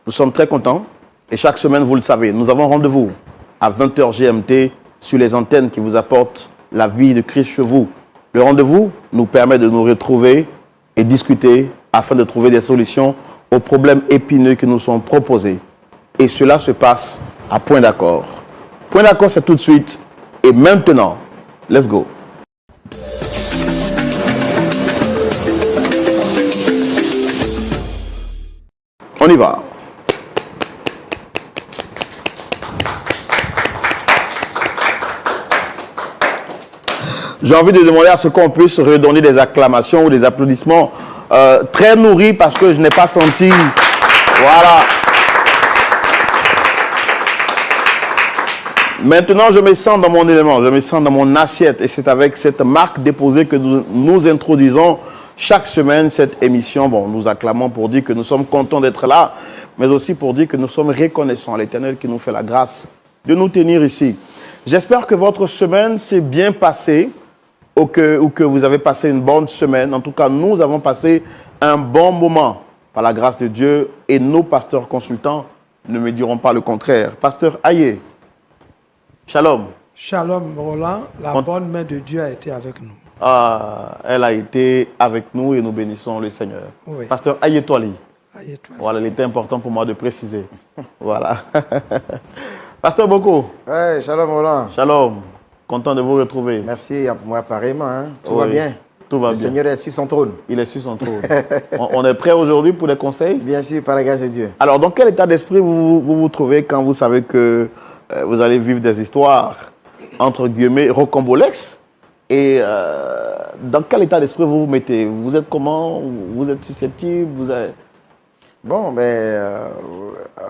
Nous sommes très contents et chaque semaine, vous le savez, nous avons rendez-vous à 20h GMT sur les antennes qui vous apportent la vie de Christ chez vous. Le rendez-vous nous permet de nous retrouver et discuter afin de trouver des solutions aux problèmes épineux qui nous sont proposés. Et cela se passe à Point d'accord. Point d'accord, c'est tout de suite et maintenant. Let's go. On y va. J'ai envie de demander à ce qu'on puisse redonner des acclamations ou des applaudissements très nourris parce que je n'ai pas senti. Voilà. Maintenant, je me sens dans mon élément, je me sens dans mon assiette et c'est avec cette marque déposée que nous introduisons chaque semaine cette émission. Bon, nous acclamons pour dire que nous sommes contents d'être là, mais aussi pour dire que nous sommes reconnaissants à l'Éternel qui nous fait la grâce de nous tenir ici. J'espère que votre semaine s'est bien passée ou que vous avez passé une bonne semaine. En tout cas, nous avons passé un bon moment par la grâce de Dieu et nos pasteurs consultants ne me diront pas le contraire. Pasteur Aye, shalom. Shalom Roland, la bonne main de Dieu a été avec nous. Ah, elle a été avec nous et nous bénissons le Seigneur. Oui. Pasteur Aye Toali. Aye Toali. Voilà, il était important pour moi de préciser. Voilà. Pasteur Boko. Ouais, shalom Roland. Shalom. Content de vous retrouver. Merci pour moi pareillement. Hein. Tout Oui, va bien. Tout va Le bien. Seigneur est sur son trône. Il est sur son trône. On est prêt aujourd'hui pour les conseils? Bien sûr, par la grâce de Dieu. Alors, dans quel état d'esprit vous trouvez quand vous savez que vous allez vivre des histoires, entre guillemets, rocambolesques? Et dans quel état d'esprit vous vous mettez? Vous êtes comment? Vous êtes susceptible? Bon,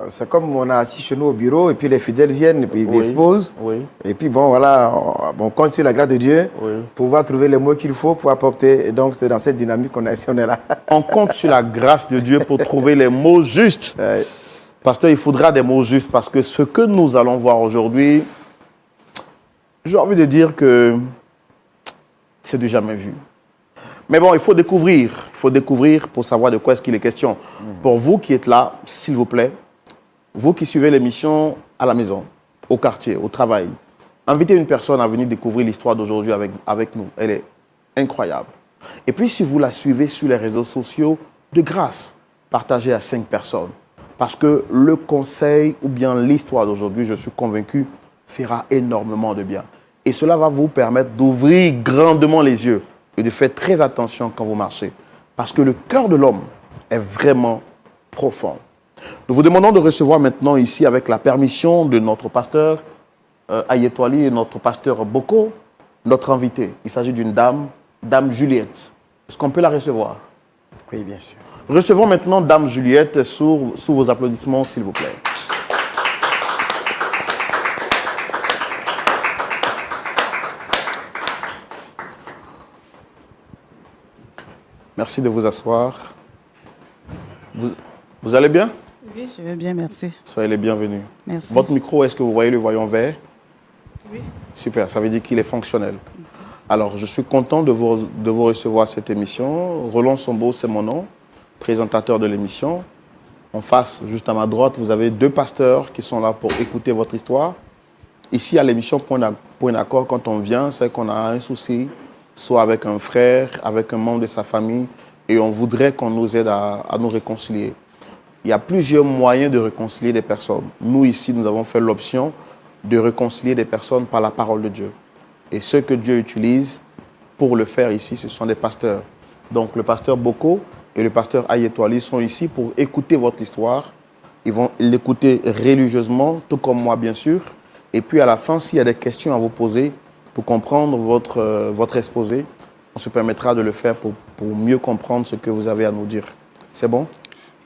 c'est comme on a assis chez nous au bureau et puis les fidèles viennent et puis ils disposent. Oui. Et puis bon, voilà, on compte sur la grâce de Dieu Oui. pour pouvoir trouver les mots qu'il faut pour apporter. Et donc, c'est dans cette dynamique qu'on est là. On compte sur la grâce de Dieu pour trouver les mots justes. Pasteur, il faudra des mots justes parce que ce que nous allons voir aujourd'hui, j'ai envie de dire que c'est du jamais vu. Mais bon, il faut découvrir pour savoir de quoi est-ce qu'il est question. Pour vous qui êtes là, s'il vous plaît, vous qui suivez l'émission à la maison, au quartier, au travail, invitez une personne à venir découvrir l'histoire d'aujourd'hui avec nous. Elle est incroyable. Et puis, si vous la suivez sur les réseaux sociaux, de grâce, partagez à 5 personnes. Parce que le conseil ou bien l'histoire d'aujourd'hui, je suis convaincu, fera énormément de bien. Et cela va vous permettre d'ouvrir grandement les yeux et de faire très attention quand vous marchez. Parce que le cœur de l'homme est vraiment profond. Nous vous demandons de recevoir maintenant ici, avec la permission de notre pasteur Aye Toali et notre pasteur Boko, notre invité. Il s'agit d'une dame, Dame Juliette. Est-ce qu'on peut la recevoir? Oui, bien sûr. Recevons maintenant Dame Juliette sous vos applaudissements, s'il vous plaît. Merci de vous asseoir. Vous allez bien? Oui, je vais bien, merci. Soyez les bienvenus. Merci. Votre micro, est-ce que vous voyez le voyant vert? Oui. Super, ça veut dire qu'il est fonctionnel. Alors, je suis content de vous recevoir à cette émission. Roland Sombo, c'est mon nom, présentateur de l'émission. En face, juste à ma droite, vous avez 2 pasteurs qui sont là pour écouter votre histoire. Ici, à l'émission Point d'accord, quand on vient, c'est qu'on a un souci, soit avec un frère, avec un membre de sa famille, et on voudrait qu'on nous aide à nous réconcilier. Il y a plusieurs moyens de réconcilier des personnes. Nous, ici, nous avons fait l'option de réconcilier des personnes par la parole de Dieu. Et ceux que Dieu utilise pour le faire ici, ce sont des pasteurs. Donc, le pasteur Boko et le pasteur Aye Toali sont ici pour écouter votre histoire. Ils vont l'écouter religieusement, tout comme moi, bien sûr. Et puis, à la fin, s'il y a des questions à vous poser pour comprendre votre exposé, on se permettra de le faire pour mieux comprendre ce que vous avez à nous dire. C'est bon?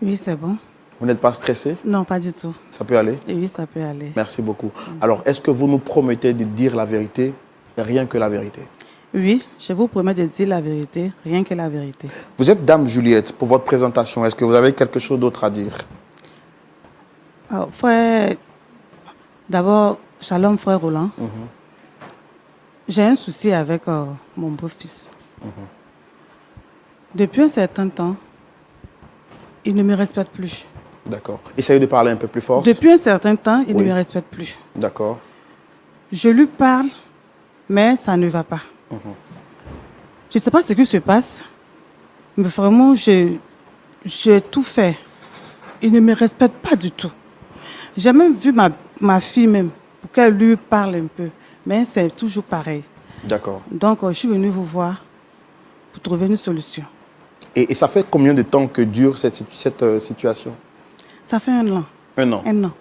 Oui, c'est bon. Vous n'êtes pas stressé? Non, pas du tout. Ça peut aller? Oui, ça peut aller. Merci beaucoup. Alors, est-ce que vous nous promettez de dire la vérité, rien que la vérité? Oui, je vous promets de dire la vérité, rien que la vérité. Vous êtes Dame Juliette. Pour votre présentation, est-ce que vous avez quelque chose d'autre à dire? Alors, frère, d'abord, shalom, frère Roland. J'ai un souci avec mon beau-fils. Depuis un certain temps, il ne me respecte plus. D'accord. Essayez de parler un peu plus fort. Depuis un certain temps, il Oui. ne me respecte plus. D'accord. Je lui parle, mais ça ne va pas. Je ne sais pas ce qui se passe, mais vraiment, j'ai tout fait. Il ne me respecte pas du tout. J'ai même vu ma fille même, pour qu'elle lui parle un peu. Mais c'est toujours pareil. D'accord. Donc, je suis venue vous voir pour trouver une solution. Et ça fait combien de temps que dure cette situation? Ça fait 1 an. 1 an. 1 an.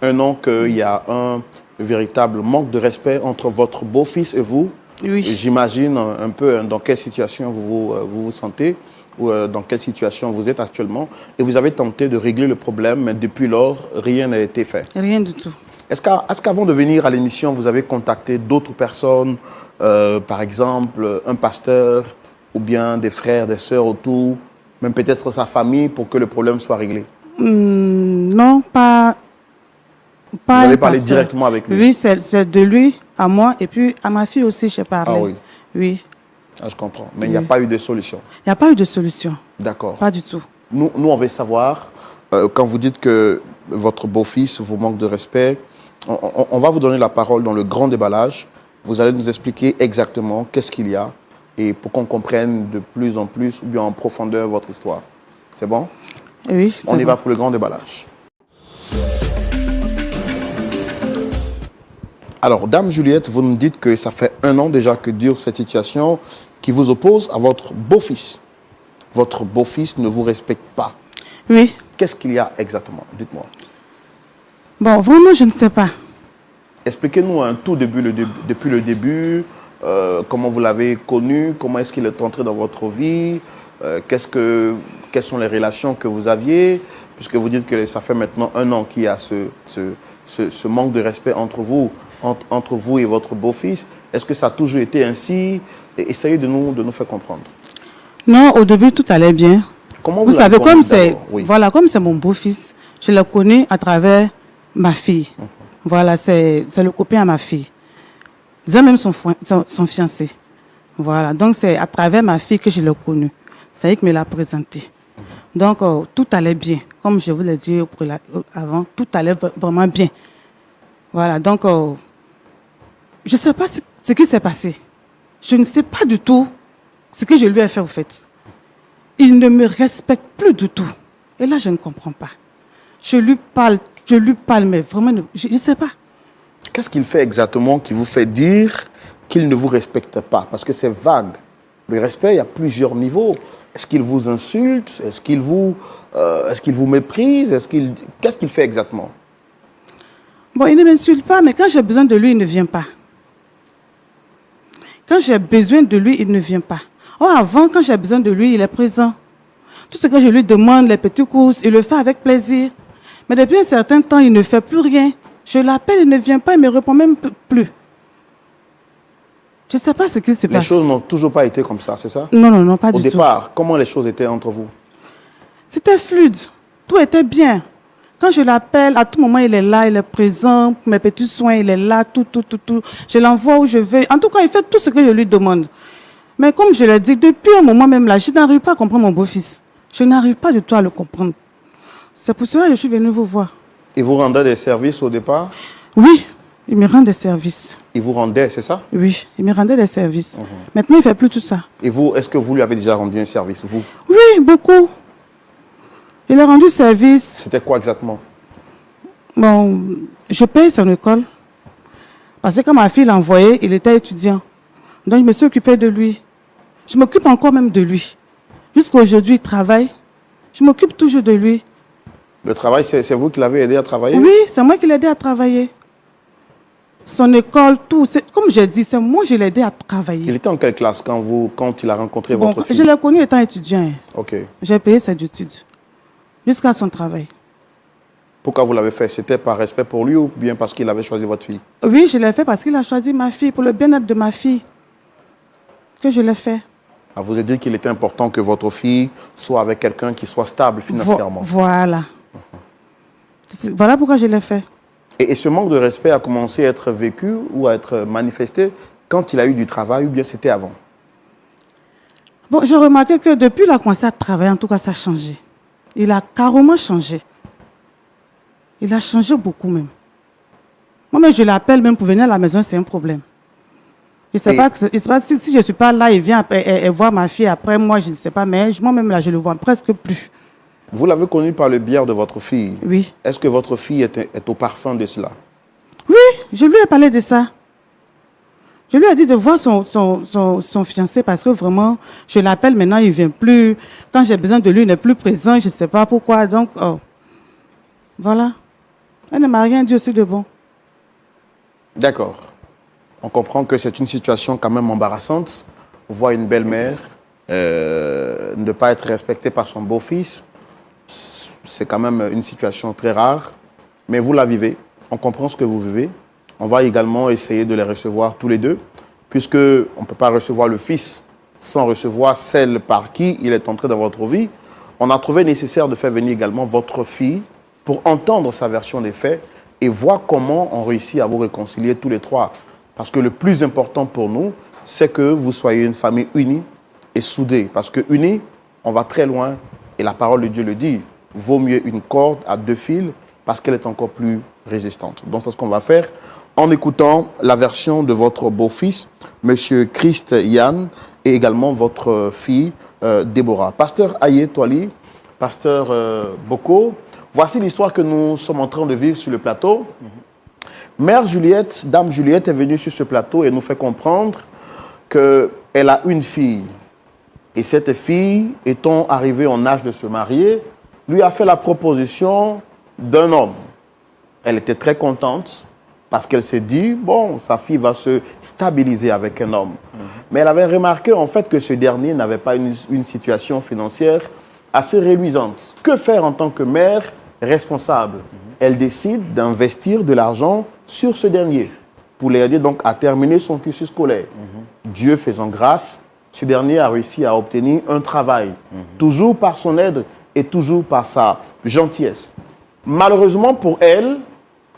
1 an qu'il y a un véritable manque de respect entre votre beau-fils et vous. Oui. J'imagine un peu dans quelle situation vous vous sentez ou dans quelle situation vous êtes actuellement. Et vous avez tenté de régler le problème, mais depuis lors, rien n'a été fait. Rien du tout. Est-ce qu'avant de venir à l'émission, vous avez contacté d'autres personnes, par exemple un pasteur ou bien des frères, des sœurs autour, même peut-être sa famille pour que le problème soit réglé? Non, pas Vous avez un parlé pasteur. directement avec lui? Oui, c'est de lui à moi et puis à ma fille aussi, j'ai parlé. Ah oui. Oui. Ah, je comprends. Mais il n'y a pas eu de solution. Il n'y a pas eu de solution. D'accord. Pas du tout. Nous, on veut savoir, quand vous dites que votre beau-fils vous manque de respect, on va vous donner la parole dans le grand déballage. Vous allez nous expliquer exactement qu'est-ce qu'il y a et pour qu'on comprenne de plus en plus ou bien en profondeur votre histoire. C'est bon? Oui, c'est On y bon. va pour le grand déballage. Alors, Dame Juliette, vous nous dites que ça fait 1 an déjà que dure cette situation qui vous oppose à votre beau-fils. Votre beau-fils ne vous respecte pas. Oui. Qu'est-ce qu'il y a exactement? Dites-moi. Bon, vraiment, je ne sais pas. Expliquez-nous un tout depuis le début, comment vous l'avez connu, comment est-ce qu'il est entré dans votre vie, quelles sont les relations que vous aviez, puisque vous dites que ça fait maintenant 1 an qu'il y a ce manque de respect entre vous et votre beau-fils. Est-ce que ça a toujours été ainsi? Essayez de nous faire comprendre. Non, au début, tout allait bien. Comment Vous l'avez savez, connu comme c'est d'abord? Oui. voilà, comme c'est mon beau-fils, je le connais à travers ma fille. Voilà, c'est le copain à ma fille. J'ai même son fiancé. Voilà, donc c'est à travers ma fille que je l'ai connu. C'est elle qui me l'a présenté. Donc, tout allait bien. Comme je vous l'ai dit avant, tout allait vraiment bien. Voilà, donc, je ne sais pas ce qui s'est passé. Je ne sais pas du tout ce que je lui ai fait, au fait. Il ne me respecte plus du tout. Et là, je ne comprends pas. Je lui parle, mais vraiment, je ne sais pas. Qu'est-ce qu'il fait exactement qui vous fait dire qu'il ne vous respecte pas? Parce que c'est vague. Le respect, il y a plusieurs niveaux. Est-ce qu'il vous insulte? Est-ce qu'il vous méprise? Qu'est-ce qu'il fait exactement? Bon, il ne m'insulte pas, mais quand j'ai besoin de lui, il ne vient pas. Quand j'ai besoin de lui, il ne vient pas. Oh, avant, quand j'ai besoin de lui, il est présent. Tout ce que je lui demande, les petites courses, il le fait avec plaisir. Mais depuis un certain temps, il ne fait plus rien. Je l'appelle, il ne vient pas, il ne me répond même plus. Je ne sais pas ce qui se passe. Les choses n'ont toujours pas été comme ça, c'est ça? Non, pas Au du tout. départ, comment les choses étaient entre vous? C'était fluide. Tout était bien. Quand je l'appelle, à tout moment, il est là, il est présent. Mes petits soins, il est là, tout. Je l'envoie où je veux. En tout cas, il fait tout ce que je lui demande. Mais comme je l'ai dit, depuis un moment même là, je n'arrive pas à comprendre mon beau-fils. Je n'arrive pas du tout à le comprendre. C'est pour cela que je suis venue vous voir. Il vous rendait des services au départ? Oui, il me rend des services. Il vous rendait, c'est ça? Oui, il me rendait des services. Maintenant, il ne fait plus tout ça. Et vous, est-ce que vous lui avez déjà rendu un service, vous? Oui, beaucoup. Il a rendu service. C'était quoi exactement? Bon, je paye son école. Parce que quand ma fille l'a envoyé, il était étudiant. Donc, je me suis occupée de lui. Je m'occupe encore même de lui. Jusqu'à aujourd'hui, il travaille. Je m'occupe toujours de lui. Le travail, c'est vous qui l'avez aidé à travailler? Oui, c'est moi qui l'ai aidé à travailler. Son école, tout. Comme j'ai dit, c'est moi qui l'ai aidé à travailler. Il était en quelle classe quand il a rencontré Bon, votre fille? je l'ai connu étant étudiant. Hein. Ok. J'ai payé ses études. Jusqu'à son travail. Pourquoi vous l'avez fait? C'était par respect pour lui ou bien parce qu'il avait choisi votre fille? Oui, je l'ai fait parce qu'il a choisi ma fille, pour le bien-être de ma fille. Que je l'ai fait. Ah, vous avez dit qu'il était important que votre fille soit avec quelqu'un qui soit stable financièrement. Voilà. Voilà pourquoi je l'ai fait. Et ce manque de respect a commencé à être vécu ou à être manifesté quand il a eu du travail ou bien c'était avant? Bon, j'ai remarqué que depuis qu'il a commencé à travailler, en tout cas, ça a changé. Il a carrément changé. Il a changé beaucoup même. Moi-même, je l'appelle même pour venir à la maison, c'est un problème. Je ne sais pas, si je ne suis pas là, il vient et voir ma fille après, moi, je ne sais pas, mais moi-même, là, je le vois presque plus. Vous l'avez connu par le biais de votre fille. Oui. Est-ce que votre fille est au parfum de cela? Oui, je lui ai parlé de ça. Je lui ai dit de voir son fiancé parce que vraiment, je l'appelle maintenant, il ne vient plus. Quand j'ai besoin de lui, il n'est plus présent, je ne sais pas pourquoi. Donc, voilà. Elle ne m'a rien dit aussi de bon. D'accord. On comprend que c'est une situation quand même embarrassante. Voir une belle-mère ne pas être respectée par son beau-fils, c'est quand même une situation très rare. Mais vous la vivez. On comprend ce que vous vivez. On va également essayer de les recevoir tous les deux, puisqu'on ne peut pas recevoir le fils sans recevoir celle par qui il est entré dans votre vie. On a trouvé nécessaire de faire venir également votre fille pour entendre sa version des faits et voir comment on réussit à vous réconcilier tous les trois. Parce que le plus important pour nous, c'est que vous soyez une famille unie et soudée. Parce que unis, on va très loin et la parole de Dieu le dit. Vaut mieux une corde à 2 fils parce qu'elle est encore plus résistante. Donc c'est ce qu'on va faire en écoutant la version de votre beau-fils, M. Christ Yann, et également votre fille, Déborah. Pasteur Aye Toali, Pasteur Boko, voici l'histoire que nous sommes en train de vivre sur le plateau. Mère Juliette, Dame Juliette est venue sur ce plateau et nous fait comprendre qu'elle a une fille. Et cette fille, étant arrivée en âge de se marier, lui a fait la proposition d'un homme. Elle était très contente parce qu'elle s'est dit, bon, sa fille va se stabiliser avec un homme. Mais elle avait remarqué en fait que ce dernier n'avait pas une situation financière assez réluisante. Que faire en tant que mère responsable? Elle décide d'investir de l'argent sur ce dernier pour l'aider donc à terminer son cursus scolaire. Dieu faisant grâce, ce dernier a réussi à obtenir un travail, toujours par son aide et toujours par sa gentillesse. Malheureusement pour elle,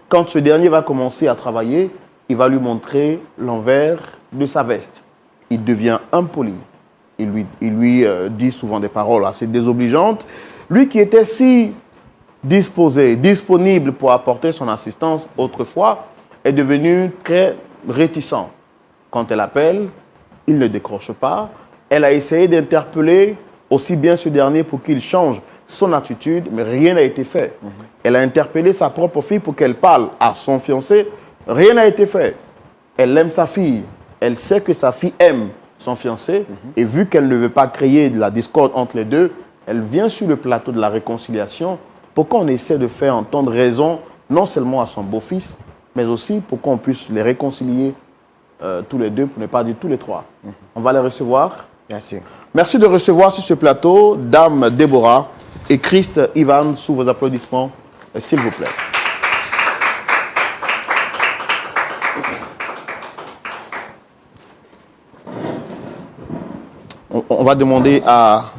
quand ce dernier va commencer à travailler, il va lui montrer l'envers de sa veste. Il devient impoli. Il lui dit souvent des paroles assez désobligeantes. Lui qui était si disposé, disponible pour apporter son assistance autrefois, est devenu très réticent. Quand elle appelle, il ne décroche pas. Elle a essayé d'interpeller aussi bien ce dernier pour qu'il change son attitude, mais rien n'a été fait. Elle a interpellé sa propre fille pour qu'elle parle à son fiancé. Rien n'a été fait. Elle aime sa fille. Elle sait que sa fille aime son fiancé. Et vu qu'elle ne veut pas créer de la discorde entre les deux, elle vient sur le plateau de la réconciliation pour qu'on essaie de faire entendre raison non seulement à son beau-fils, mais aussi pour qu'on puisse les réconcilier tous les deux, pour ne pas dire tous les trois. On va les recevoir. Merci. Merci de recevoir sur ce plateau Dame Déborah et Christ Ivan sous vos applaudissements, s'il vous plaît. On va demander à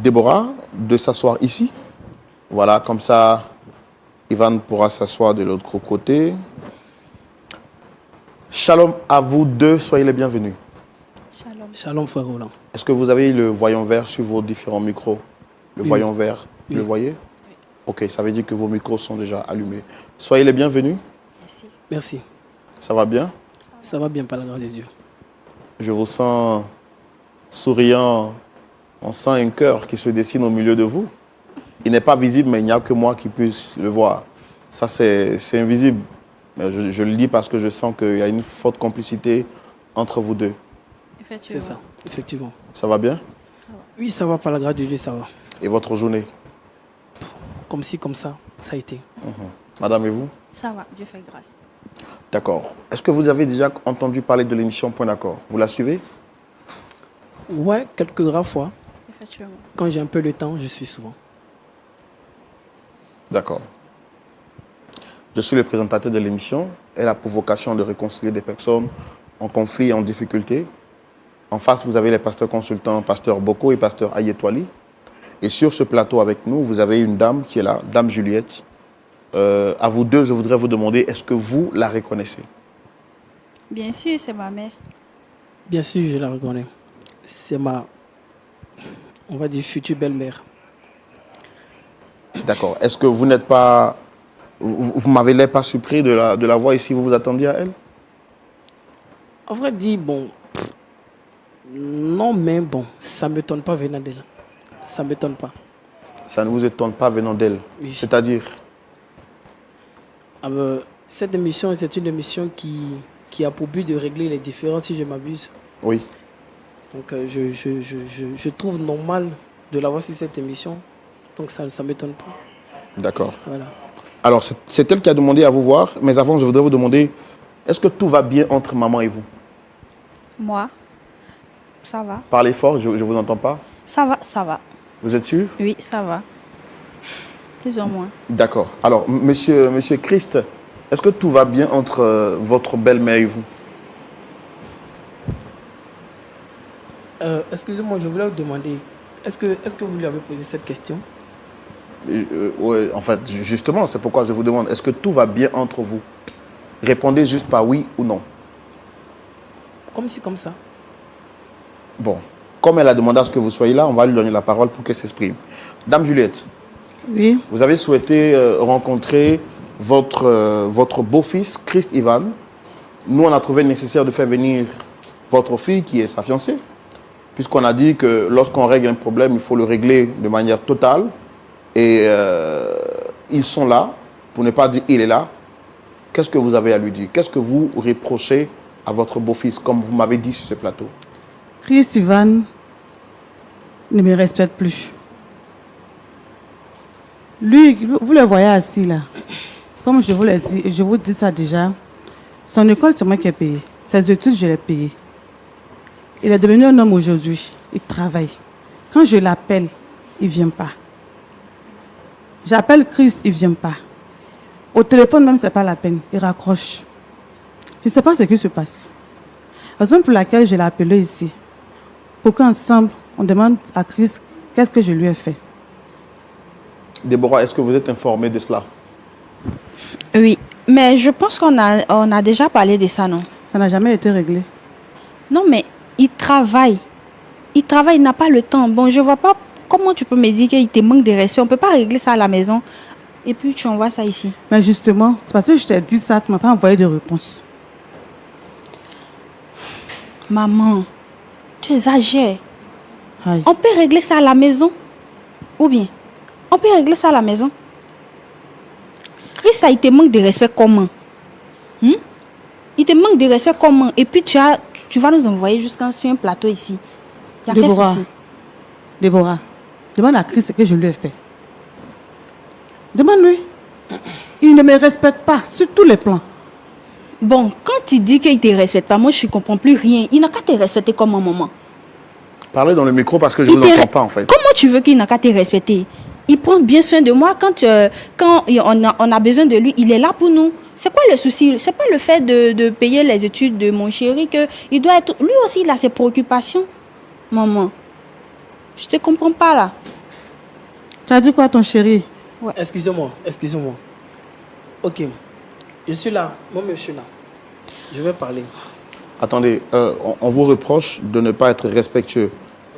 Déborah de s'asseoir ici. Voilà, comme ça, Ivan pourra s'asseoir de l'autre côté. Shalom à vous deux, soyez les bienvenus. Shalom. Shalom, frère Roland. Est-ce que vous avez le voyant vert sur vos différents micros? Le voyant vert, vous le voyez? Ok, ça veut dire que vos micros sont déjà allumés. Soyez les bienvenus. Merci. Merci. Ça va bien? Ça va bien, par la grâce de Dieu. Je vous sens souriant. On sent un cœur qui se dessine au milieu de vous. Il n'est pas visible, mais il n'y a que moi qui puisse le voir. Ça, c'est invisible. Mais je le dis parce que je sens qu'il y a une forte complicité entre vous deux. C'est ça, effectivement. Ça va bien? Oui, ça va, par la grâce de Dieu, ça va. Et votre journée? Comme ci, comme ça a été. Madame et vous? Ça va, Dieu fait grâce. D'accord. Est-ce que vous avez déjà entendu parler de l'émission Point d'accord? Vous la suivez? Ouais, quelques rares fois. Effectivement. Quand j'ai un peu le temps, je suis souvent. D'accord. Je suis le présentateur de l'émission. Elle a pour vocation de réconcilier des personnes en conflit et en difficulté. En face, vous avez les pasteurs consultants, pasteur Boko et pasteur Aye Toali. Et sur ce plateau avec nous, vous avez une dame qui est là, Dame Juliette. À vous deux, je voudrais vous demander, est-ce que vous la reconnaissez? Bien sûr, c'est ma mère. Bien sûr, je la reconnais. C'est ma, on va dire, future belle-mère. D'accord. Est-ce que vous n'êtes pas... Vous m'avez l'air pas surpris de la voir ici, vous vous attendiez à elle? En vrai dit, bon, non, mais bon, ça ne m'étonne pas venant d'elle. Ça ne m'étonne pas. Ça ne vous étonne pas venant d'elle? Oui. C'est-à-dire? Cette émission, c'est une émission qui a pour but de régler les différends, si je m'abuse. Oui. Donc, je trouve normal de l'avoir sur cette émission. Donc, ça ne m'étonne pas. D'accord. Voilà. Alors, c'est elle qui a demandé à vous voir, mais avant, je voudrais vous demander, est-ce que tout va bien entre maman et vous? Moi, ça va. Parlez fort, je ne vous entends pas. Ça va, ça va. Vous êtes sûr? Oui, ça va. Plus ou moins. D'accord. Alors, monsieur Christ, est-ce que tout va bien entre votre belle-mère et vous? Excusez-moi, je voulais vous demander, est-ce que vous lui avez posé cette question? Oui, en fait, justement, c'est pourquoi je vous demande, est-ce que tout va bien entre vous? Répondez juste par oui ou non. Comme si, comme ça. Bon, comme elle a demandé à ce que vous soyez là, on va lui donner la parole pour qu'elle s'exprime. Dame Juliette, Oui, vous avez souhaité rencontrer votre beau-fils, Christ Ivan. Nous, on a trouvé nécessaire de faire venir votre fille, qui est sa fiancée, puisqu'on a dit que lorsqu'on règle un problème, il faut le régler de manière totale. Et ils sont là, pour ne pas dire il est là. Qu'est-ce que vous avez à lui dire? Qu'est-ce que vous reprochez à votre beau-fils, comme vous m'avez dit sur ce plateau? Chris Ivan ne me respecte plus. Lui, vous le voyez assis là. Comme je vous l'ai dit, et je vous dis ça déjà, son école, c'est moi qui ai payé. Ses études, je l'ai payé. Il est devenu un homme aujourd'hui. Il travaille. Quand je l'appelle, il ne vient pas. J'appelle Christ, il ne vient pas. Au téléphone même, ce n'est pas la peine. Il raccroche. Je ne sais pas ce qui se passe. La raison pour laquelle je l'ai appelé ici, pour qu'ensemble, on demande à Christ qu'est-ce que je lui ai fait. Déborah, est-ce que vous êtes informée de cela? Oui, mais je pense qu'on a déjà parlé de ça, non? Ça n'a jamais été réglé. Non, mais il travaille. Il travaille, il n'a pas le temps. Bon, je ne vois pas comment tu peux me dire qu'il te manque de respect. On ne peut pas régler ça à la maison. Et puis, tu envoies ça ici. Mais justement, c'est parce que je t'ai dit ça, tu ne m'as pas envoyé de réponse. Maman, tu exagères. Aïe. On peut régler ça à la maison. Ou bien, on peut régler ça à la maison. Chris, ça, il te manque de respect comment? Il te manque de respect comment? Et puis, tu vas nous envoyer jusqu'à sur un plateau ici. Il y a quel Déborah, souci? Déborah, demande à Christ ce que je lui ai fait. Demande-lui. Il ne me respecte pas sur tous les plans. Bon, quand il dit qu'il ne te respecte pas, moi, je ne comprends plus rien. Il n'a qu'à te respecter comme un maman. Parlez dans le micro parce que je ne vous entends pas, en fait. Comment tu veux qu'il n'a qu'à te respecter? Il prend bien soin de moi. Quand on a besoin de lui, il est là pour nous. C'est quoi le souci? C'est pas le fait de payer les études de mon chéri que il doit être... Lui aussi, il a ses préoccupations. Maman, je ne te comprends pas là. Tu as dit quoi, ton chéri? Ouais. Excusez-moi. Ok, je suis là. Moi, je suis là. Je vais parler. Attendez, on vous reproche de ne pas être respectueux.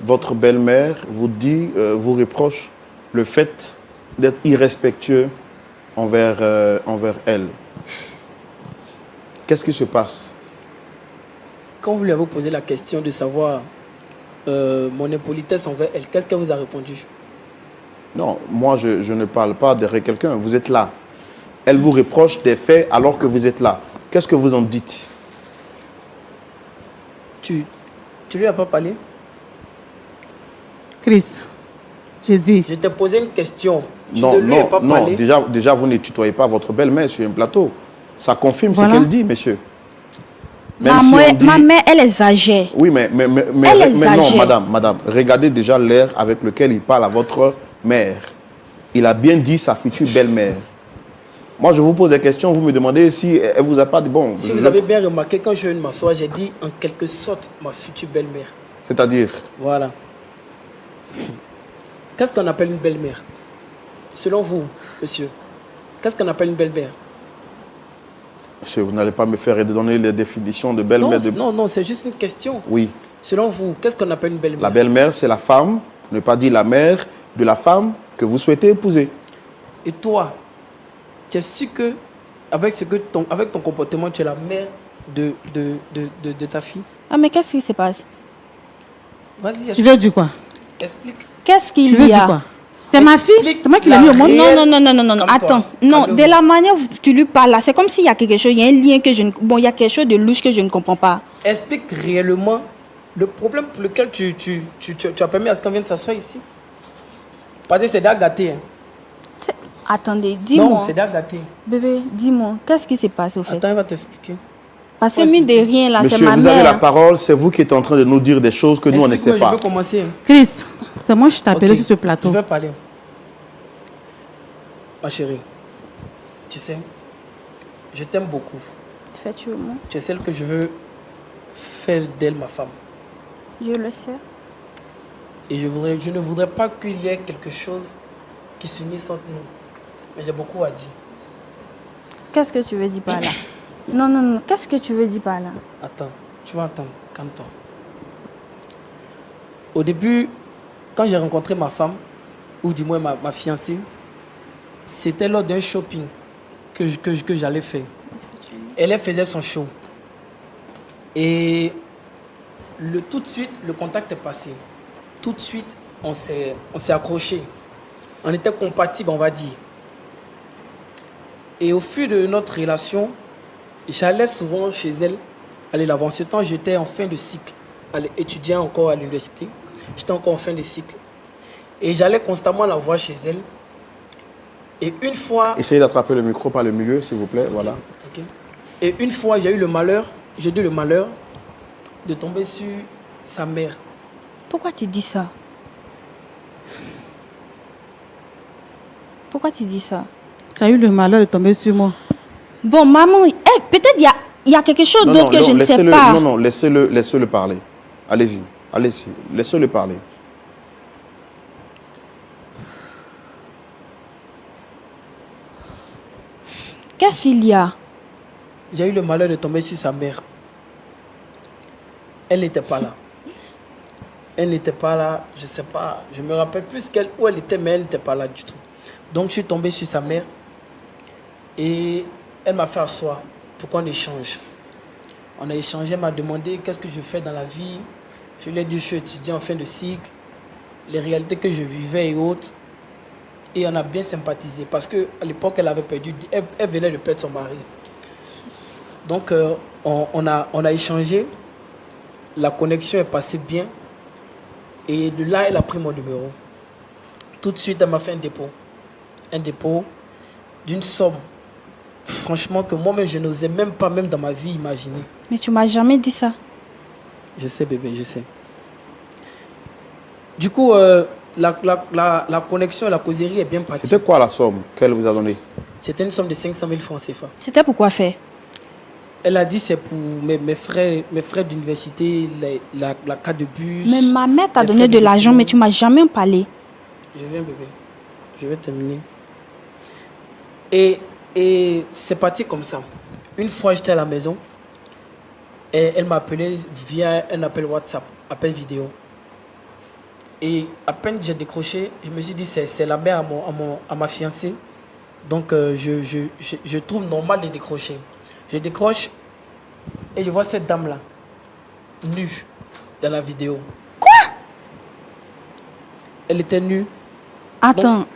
Votre belle-mère vous reproche le fait d'être irrespectueux envers elle. Qu'est-ce qui se passe? Quand vous lui avez posé la question de savoir mon impolitesse envers elle, qu'est-ce qu'elle vous a répondu? Non, moi, je ne parle pas derrière quelqu'un. Vous êtes là. Elle vous reproche des faits alors que vous êtes là. Qu'est-ce que vous en dites? Tu lui as pas parlé? Chris, j'ai dit. Je t'ai posé une question. Tu Non, ne lui as pas non, parlé? déjà, vous ne tutoyez pas votre belle-mère sur un plateau. Ça confirme Voilà. ce qu'elle dit, monsieur. Ma mère, elle exagère. Oui, mais non, exagère. madame, regardez déjà l'air avec lequel il parle à votre mère. Il a bien dit sa future belle-mère. Moi, je vous pose des questions, vous me demandez si elle vous a pas dit bon. Si vous avez bien remarqué, quand je viens de m'asseoir, j'ai dit en quelque sorte ma future belle-mère. C'est-à-dire? Voilà. Qu'est-ce qu'on appelle une belle-mère? Selon vous, monsieur, qu'est-ce qu'on appelle une belle-mère? Monsieur, vous n'allez pas me faire donner les définitions de belle-mère. Non, c'est juste une question. Oui. Selon vous, qu'est-ce qu'on appelle une belle-mère? La belle-mère, c'est la femme, ne pas dire la mère de la femme que vous souhaitez épouser. Et toi, tu es sûr que avec ton comportement, tu es la mère de ta fille? Ah, mais qu'est-ce qui se passe? Vas-y, Tu veux dire quoi? explique. Qu'est-ce Tu qu'il veux y dire a? quoi? C'est ma fille, Explique c'est moi qui l'ai la mis au monde. réelle- Non, non, non, non, non, non. Calme-toi. Attends. Non, Calme-vous. de la manière où tu lui parles là, c'est comme s'il y a quelque chose, il y a un lien que je ne... Bon, il y a quelque chose de louche que je ne comprends pas. Explique réellement le problème pour lequel tu as permis à ce qu'on vienne s'asseoir ici. Parce que c'est déjà gâté. Hein. Attendez, Non, dis-moi. c'est déjà gâté. Bébé, dis-moi, qu'est-ce qui s'est passé au fait? Attends, il va t'expliquer. Parce que mine de rien, là, c'est Monsieur, ma vous avez la mère. parole, c'est vous qui êtes en train de nous dire des choses que nous, on ne sait Explique-moi, pas. je peux commencer. Hein. Chris, c'est moi je t'ai appelé Ok, sur ce plateau. Je vais parler. Ma chérie, tu sais, je t'aime beaucoup. Effectivement, Tu es celle que je veux faire d'elle ma femme. je le sais. Et je ne voudrais pas qu'il y ait quelque chose qui s'unisse entre nous. Mais j'ai beaucoup à dire. Qu'est-ce que tu veux dire par là? Non, non, non. Qu'est-ce que tu veux dire par là? Attends, tu vas attendre, calme-toi. Au début, quand j'ai rencontré ma femme, ou du moins ma fiancée, c'était lors d'un shopping que j'allais faire. Elle faisait son show. Et tout de suite, le contact est passé. Tout de suite, on s'est accroché. On était compatibles, on va dire. Et au fil de notre relation, j'allais souvent chez elle, aller la voir. En ce temps, j'étais en fin de cycle, étudiant encore à l'université. J'étais encore en fin de cycle. Et j'allais constamment la voir chez elle. Et une fois... Essayez d'attraper le micro par le milieu, s'il vous plaît. Voilà. Ok. Et une fois, j'ai eu le malheur de tomber sur sa mère. Pourquoi tu dis ça? Pourquoi tu dis ça? Tu as eu le malheur de tomber sur moi. Bon, maman, peut-être il y a quelque chose d'autre que je ne sais laissez-le- pas. Non, non, laissez-le parler. Allez-y, allez-y, laissez-le parler. Qu'est-ce qu'il y a? J'ai eu le malheur de tomber sur sa mère. Elle n'était pas là. Elle n'était pas là, je ne sais pas, je me rappelle plus où elle était, mais elle n'était pas là du tout. Donc je suis tombé sur sa mère et elle m'a fait asseoir pour qu'on échange. On a échangé, elle m'a demandé qu'est-ce que je fais dans la vie. Je lui ai dit je suis étudiant en fin de cycle, les réalités que je vivais et autres. Et on a bien sympathisé parce qu'à l'époque, elle venait de perdre son mari. Donc on a échangé, la connexion est passée bien. Et de là, elle a pris mon numéro. Tout de suite, elle m'a fait un dépôt. Un dépôt d'une somme, franchement, que moi-même, je n'osais même pas, même dans ma vie, imaginer. Mais tu m'as jamais dit ça. Je sais, bébé, je sais. Du coup, la connexion et la causerie est bien partie. C'était quoi la somme qu'elle vous a donnée? C'était une somme de 500 000 francs CFA. C'était pourquoi faire? Elle a dit c'est pour mes frais d'université, la carte de bus. Mais ma mère t'a les donné frais de l'argent, document. mais tu m'as jamais parlé. Je viens, bébé. Je vais terminer. Et c'est parti comme ça. Une fois, j'étais à la maison. Et elle m'a appelé via un appel WhatsApp, appel vidéo. Et à peine j'ai décroché, je me suis dit c'est la mère à ma fiancée. Donc je trouve normal de décrocher. Je décroche et je vois cette dame-là, nue, dans la vidéo. Quoi? Elle était nue. Attends.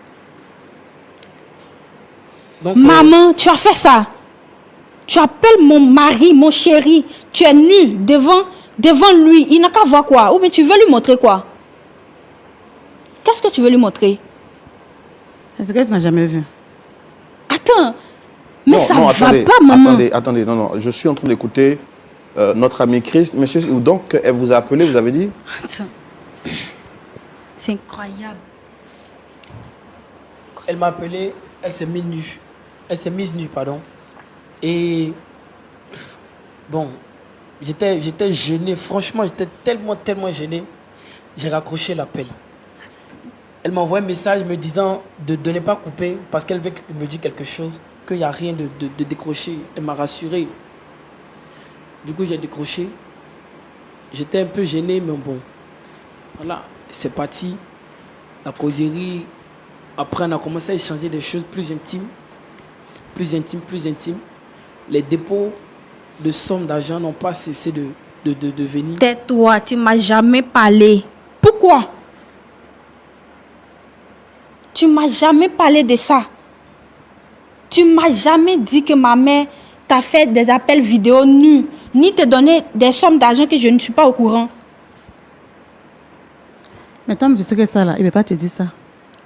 Donc, Maman, tu as fait ça. Tu appelles mon mari, mon chéri. Tu es nu devant lui. Il n'a qu'à voir quoi? Ou bien tu veux lui montrer quoi? Qu'est-ce que tu veux lui montrer? Est-ce que tu n'as jamais vu? Attends. Mais Non, ça non, va attendez, pas, maman. Attendez, non, je suis en train d'écouter notre ami Christ. Monsieur, donc, elle vous a appelé, vous avez dit? Attends. C'est incroyable. elle m'a appelé, elle s'est mise nue. Elle s'est mise nue, pardon. Et bon, j'étais gêné. Franchement, j'étais tellement gêné. J'ai raccroché l'appel. Elle m'a envoyé un message me disant de ne pas couper parce qu'elle veut me dire quelque chose, qu'il n'y a rien de décrocher. Elle m'a rassuré. Du coup, j'ai décroché. J'étais un peu gêné, mais bon. Voilà, c'est parti. La causerie Après, on a commencé à échanger des choses plus intimes. Plus intimes, plus intimes. Les dépôts de sommes d'argent n'ont pas cessé de venir. Tais-toi, tu m'as jamais parlé. Pourquoi? Tu m'as jamais parlé de ça. Tu m'as jamais dit que ma mère t'a fait des appels vidéo nus, ni te donné des sommes d'argent que je ne suis pas au courant. Mais tant que tu sais que ça là, il ne peut pas te dire ça.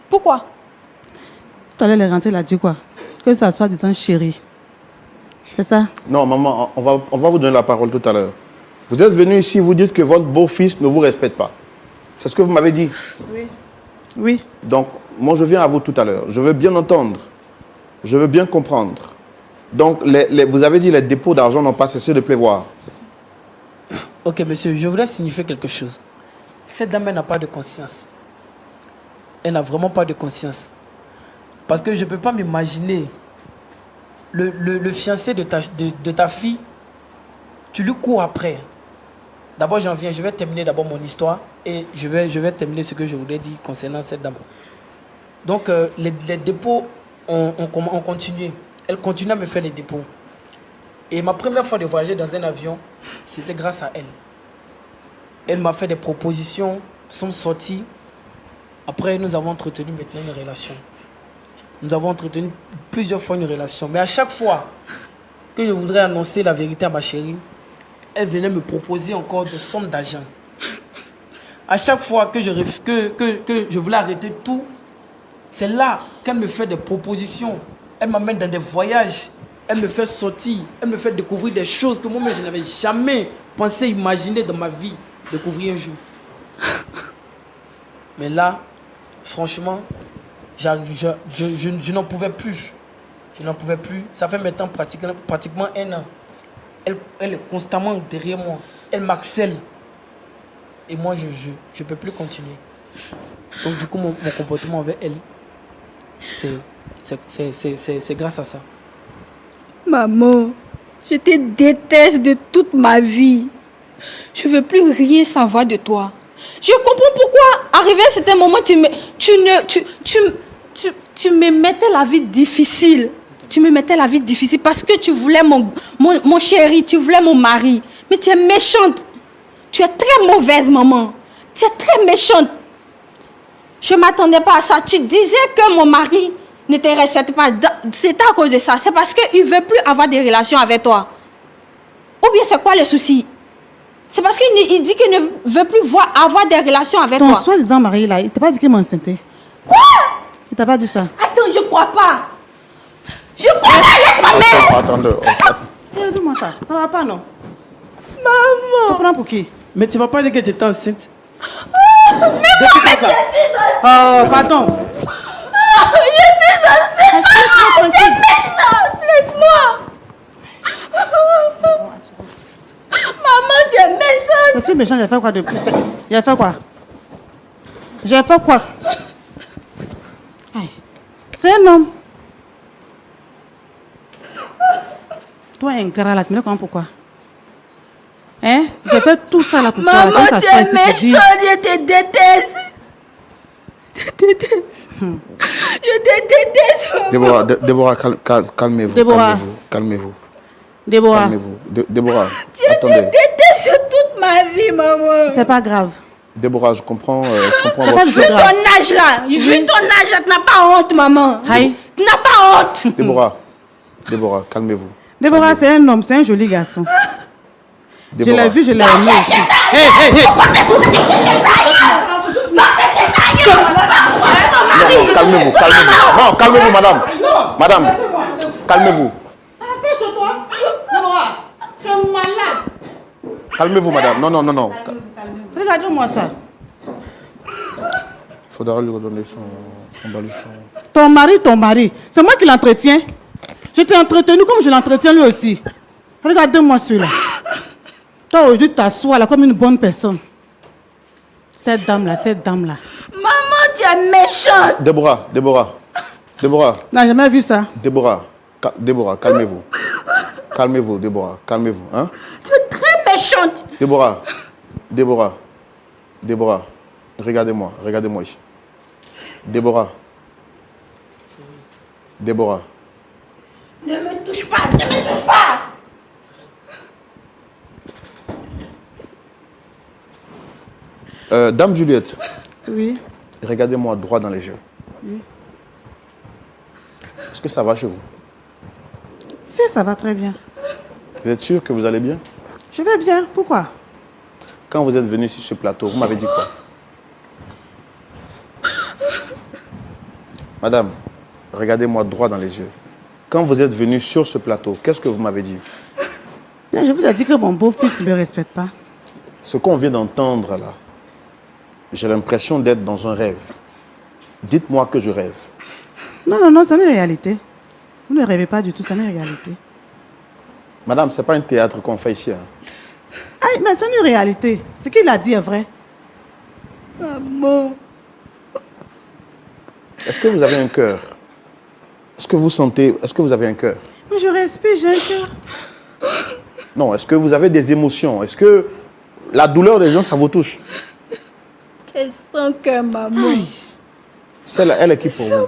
Pourquoi? Tout à l'heure, les rentrées, il a dit quoi? Que ça soit disant chérie. C'est ça? Non, maman, on va vous donner la parole tout à l'heure. Vous êtes venu ici, vous dites que votre beau-fils ne vous respecte pas. C'est ce que vous m'avez dit. Oui. Donc, moi, je viens à vous tout à l'heure. Je veux bien entendre. Je veux bien comprendre. Donc, vous avez dit les dépôts d'argent n'ont pas cessé de pleuvoir. Ok, monsieur, je voudrais signifier quelque chose. Cette dame, elle n'a pas de conscience. Elle n'a vraiment pas de conscience. Parce que je ne peux pas m'imaginer le fiancé de ta fille, tu lui cours après. D'abord, je vais terminer d'abord mon histoire et je vais terminer ce que je voulais dire concernant cette dame. Donc, les dépôts ont continué. Elle continue à me faire les dépôts. Et ma première fois de voyager dans un avion, c'était grâce à elle. Elle m'a fait des propositions, nous sommes sortis. Après, nous avons entretenu maintenant une relation. Nous avons entretenu plusieurs fois une relation. Mais à chaque fois que je voudrais annoncer la vérité à ma chérie, elle venait me proposer encore des sommes d'argent. À chaque fois que je voulais arrêter tout, c'est là qu'elle me fait des propositions. Elle m'amène dans des voyages. Elle me fait sortir. Elle me fait découvrir des choses que moi-même je n'avais jamais pensé imaginer dans ma vie découvrir un jour. Mais là, franchement, je n'en pouvais plus. Je n'en pouvais plus. Ça fait maintenant pratiquement 1 an. Elle est constamment derrière moi. Elle m'harcèle. Et moi, je ne peux plus continuer. Donc, du coup, mon comportement avec elle, c'est grâce à ça. Maman, je te déteste de toute ma vie. Je ne veux plus rien savoir de toi. Je comprends pourquoi, arrivé à certain moment, tu me mettais la vie difficile. Tu me mettais la vie difficile parce que tu voulais mon chéri, tu voulais mon mari. Mais tu es méchante. Tu es très mauvaise, maman. Tu es très méchante. Je ne m'attendais pas à ça. Tu disais que mon mari ne te respecte pas. C'est à cause de ça. C'est parce qu'il ne veut plus avoir des relations avec toi. Ou bien c'est quoi le souci? C'est parce qu'il dit qu'il ne veut plus avoir des relations avec toi. Ton soi-disant mari, là, il t'a pas dit qu'il m'enceintait. Quoi? Il t'a pas dit ça. Attends, je crois pas. Je crois pas, laisse ma mère. Attendez. Dis-moi ça. Ça va pas, non? Maman. Tu prends pour qui? Mais tu ne m'as pas dit que tu étais enceinte. Mais moi, je suis enceinte. Oh, pardon. Je suis enceinte. Tu es méchante. Laisse-moi. Maman, tu es méchante. Je suis méchant, j'ai fait quoi de plus? J'ai fait quoi? J'ai fait quoi? Aïe. C'est un homme. Toi, ingrat là, tu me dis comment pourquoi? Hein? J'ai fait tout ça là pour toi. Maman, tu es méchante, je te déteste. Je te déteste. Je te déteste. Déborah, calmez-vous. Calmez-vous. Déborah. Déborah, Je attendez. te déteste toute ma vie, maman. C'est pas grave. Déborah, je comprends C'est pas votre... Vu ton âge là, vu ton âge là, tu n'as pas honte, maman. Aïe. Tu n'as pas honte. Déborah, calmez-vous. Déborah, c'est un homme, c'est un joli garçon. Je Déborah. l'ai vu, je l'ai aimé aussi. Non, calmez-vous. Non, calmez-vous, madame. Madame, calmez-vous. Dépêche-toi. Déborah, tu es malade. Calmez-vous, madame. Non. Regarde-moi ça. Il faudra lui redonner son baluchon. Ton mari, c'est moi qui l'entretiens. Je t'ai entretenu comme je l'entretiens lui aussi. Regarde-moi celui-là. Toi, aujourd'hui, tu t'assois là comme une bonne personne. Cette dame-là. Maman, tu es méchante. Déborah. n'a jamais vu ça. Déborah, calmez-vous. Calmez-vous, Déborah. Calmez-vous. Hein? Tu es très méchante. Déborah. Regardez-moi ici. Déborah. Déborah. Ne me touche pas, ne me touche pas. Dame Juliette, Oui. regardez-moi droit dans les yeux. Oui. Est-ce que ça va chez vous? Si, ça va très bien. Vous êtes sûr que vous allez bien? Je vais bien. Pourquoi? Quand vous êtes venu sur ce plateau, vous m'avez dit quoi? Madame, regardez-moi droit dans les yeux. Quand vous êtes venu sur ce plateau, qu'est-ce que vous m'avez dit? Je vous ai dit que mon beau-fils ne me respecte pas. Ce qu'on vient d'entendre là, j'ai l'impression d'être dans un rêve. Dites-moi que je rêve. Non, non, non, c'est une réalité. Vous ne rêvez pas du tout, c'est une réalité. Madame, ce n'est pas un théâtre qu'on fait ici. Hein. Ah, mais c'est une réalité. Ce qu'il a dit est vrai. Maman. Est-ce que vous avez un cœur? Est-ce que vous sentez... Est-ce que vous avez un cœur? Mais je respire, j'ai un cœur. Non, est-ce que vous avez des émotions? Est-ce que la douleur des gens, ça vous touche? Tu sans cœur, maman. Celle-là, elle est qui pour vous?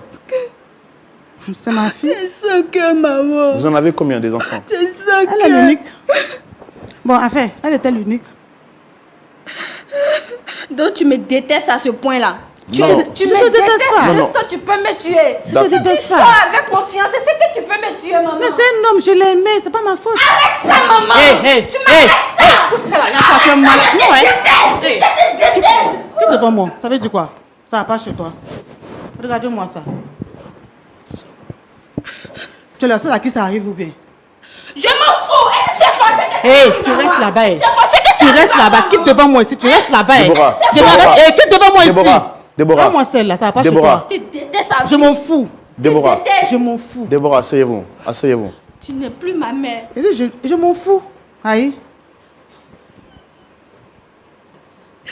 C'est ma fille. Tu sans cœur, maman. Vous en avez combien des enfants? Tu sans cœur. Elle est l'unique. Bon, enfin, elle était l'unique. Donc tu me détestes à ce point-là. Tu Non. me Je te déteste détestes pas. Non, non. juste que tu peux me tuer. D'accord. Si tu déteste pas. sors avec mon fiancé, c'est que tu peux me tuer, maman. Mais c'est un homme, je l'ai aimé, c'est pas ma faute. Arrête ça, maman. Tu m'arrêtes ça. Tu es malade. Non, hein. Je te déteste. Quitte devant moi. Ça veut dire quoi? Ça va pas chez toi. Regardez-moi ça. Tu es la seule à qui ça arrive ou bien? Je m'en fous. Est-ce que c'est forcé que ça Hé, arrive, tu maman? restes là-bas. C'est forcé que ça Tu arrive, restes là-bas. maman. Quitte devant moi ici. Tu restes là-bas. Déborah, Déborah. Déborah. Quitte devant moi ici. Déborah, Déborah. Prends-moi celle-là, ça va pas Déborah. chez Tu détestes à toi. Je m'en fous. Déborah, détestes. Je m'en fous. Déborah, asseyez-vous. Asseyez-vous. Tu n'es plus ma mère. Et puis, je m'en fous. Aïe.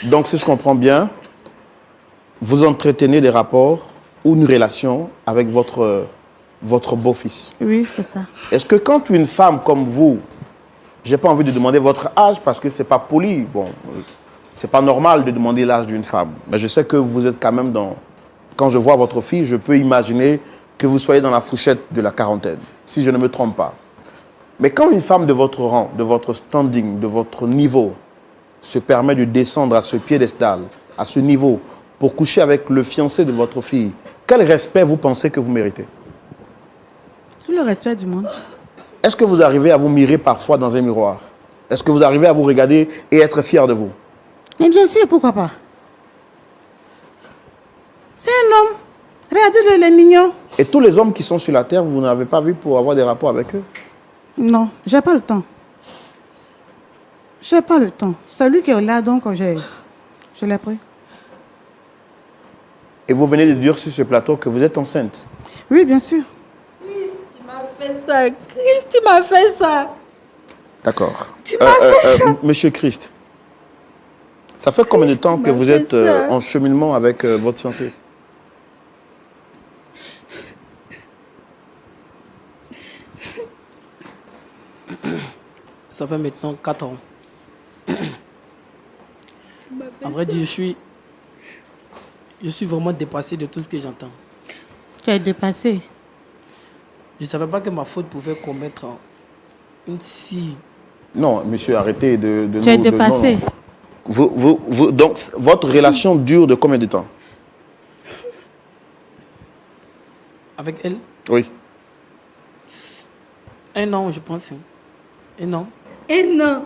Donc, si je comprends bien, vous entretenez des rapports ou une relation avec votre beau-fils. Oui, c'est ça. Est-ce que quand une femme comme vous, j'ai pas envie de demander votre âge parce que c'est pas poli, bon, c'est pas normal de demander l'âge d'une femme, mais je sais que vous êtes quand même dans... Quand je vois votre fille, je peux imaginer que vous soyez dans la fourchette de la quarantaine, si je ne me trompe pas. Mais quand une femme de votre rang, de votre standing, de votre niveau, se permet de descendre à ce piédestal, à ce niveau, pour coucher avec le fiancé de votre fille, quel respect vous pensez que vous méritez? Tout le respect du monde. Est-ce que vous arrivez à vous mirer parfois dans un miroir? Est-ce que vous arrivez à vous regarder et être fier de vous? Mais bien sûr, pourquoi pas? C'est un homme. Regardez-le, il est mignon. Et tous les hommes qui sont sur la terre, vous n'avez pas vu pour avoir des rapports avec eux? Non, j'ai pas le temps. J'ai pas le temps. C'est lui qui est là, donc je l'ai pris. Et vous venez de dire sur ce plateau que vous êtes enceinte. Oui, bien sûr. Tu m'as fait ça. Christ, tu m'as fait ça. D'accord. Tu m'as fait ça. Monsieur Christ, ça fait combien de temps tu que m'as vous fait êtes ça. en cheminement avec votre fiancé? Ça fait maintenant 4 ans. En vrai dire, je suis vraiment dépassé de tout ce que j'entends. Tu es dépassé. Je ne savais pas que ma faute pouvait commettre une si... Non, monsieur, arrêtez de Tu es dépassé. Donc, votre relation dure de combien de temps? Avec elle, Oui. 1 an, je pense. 1 an. Un an.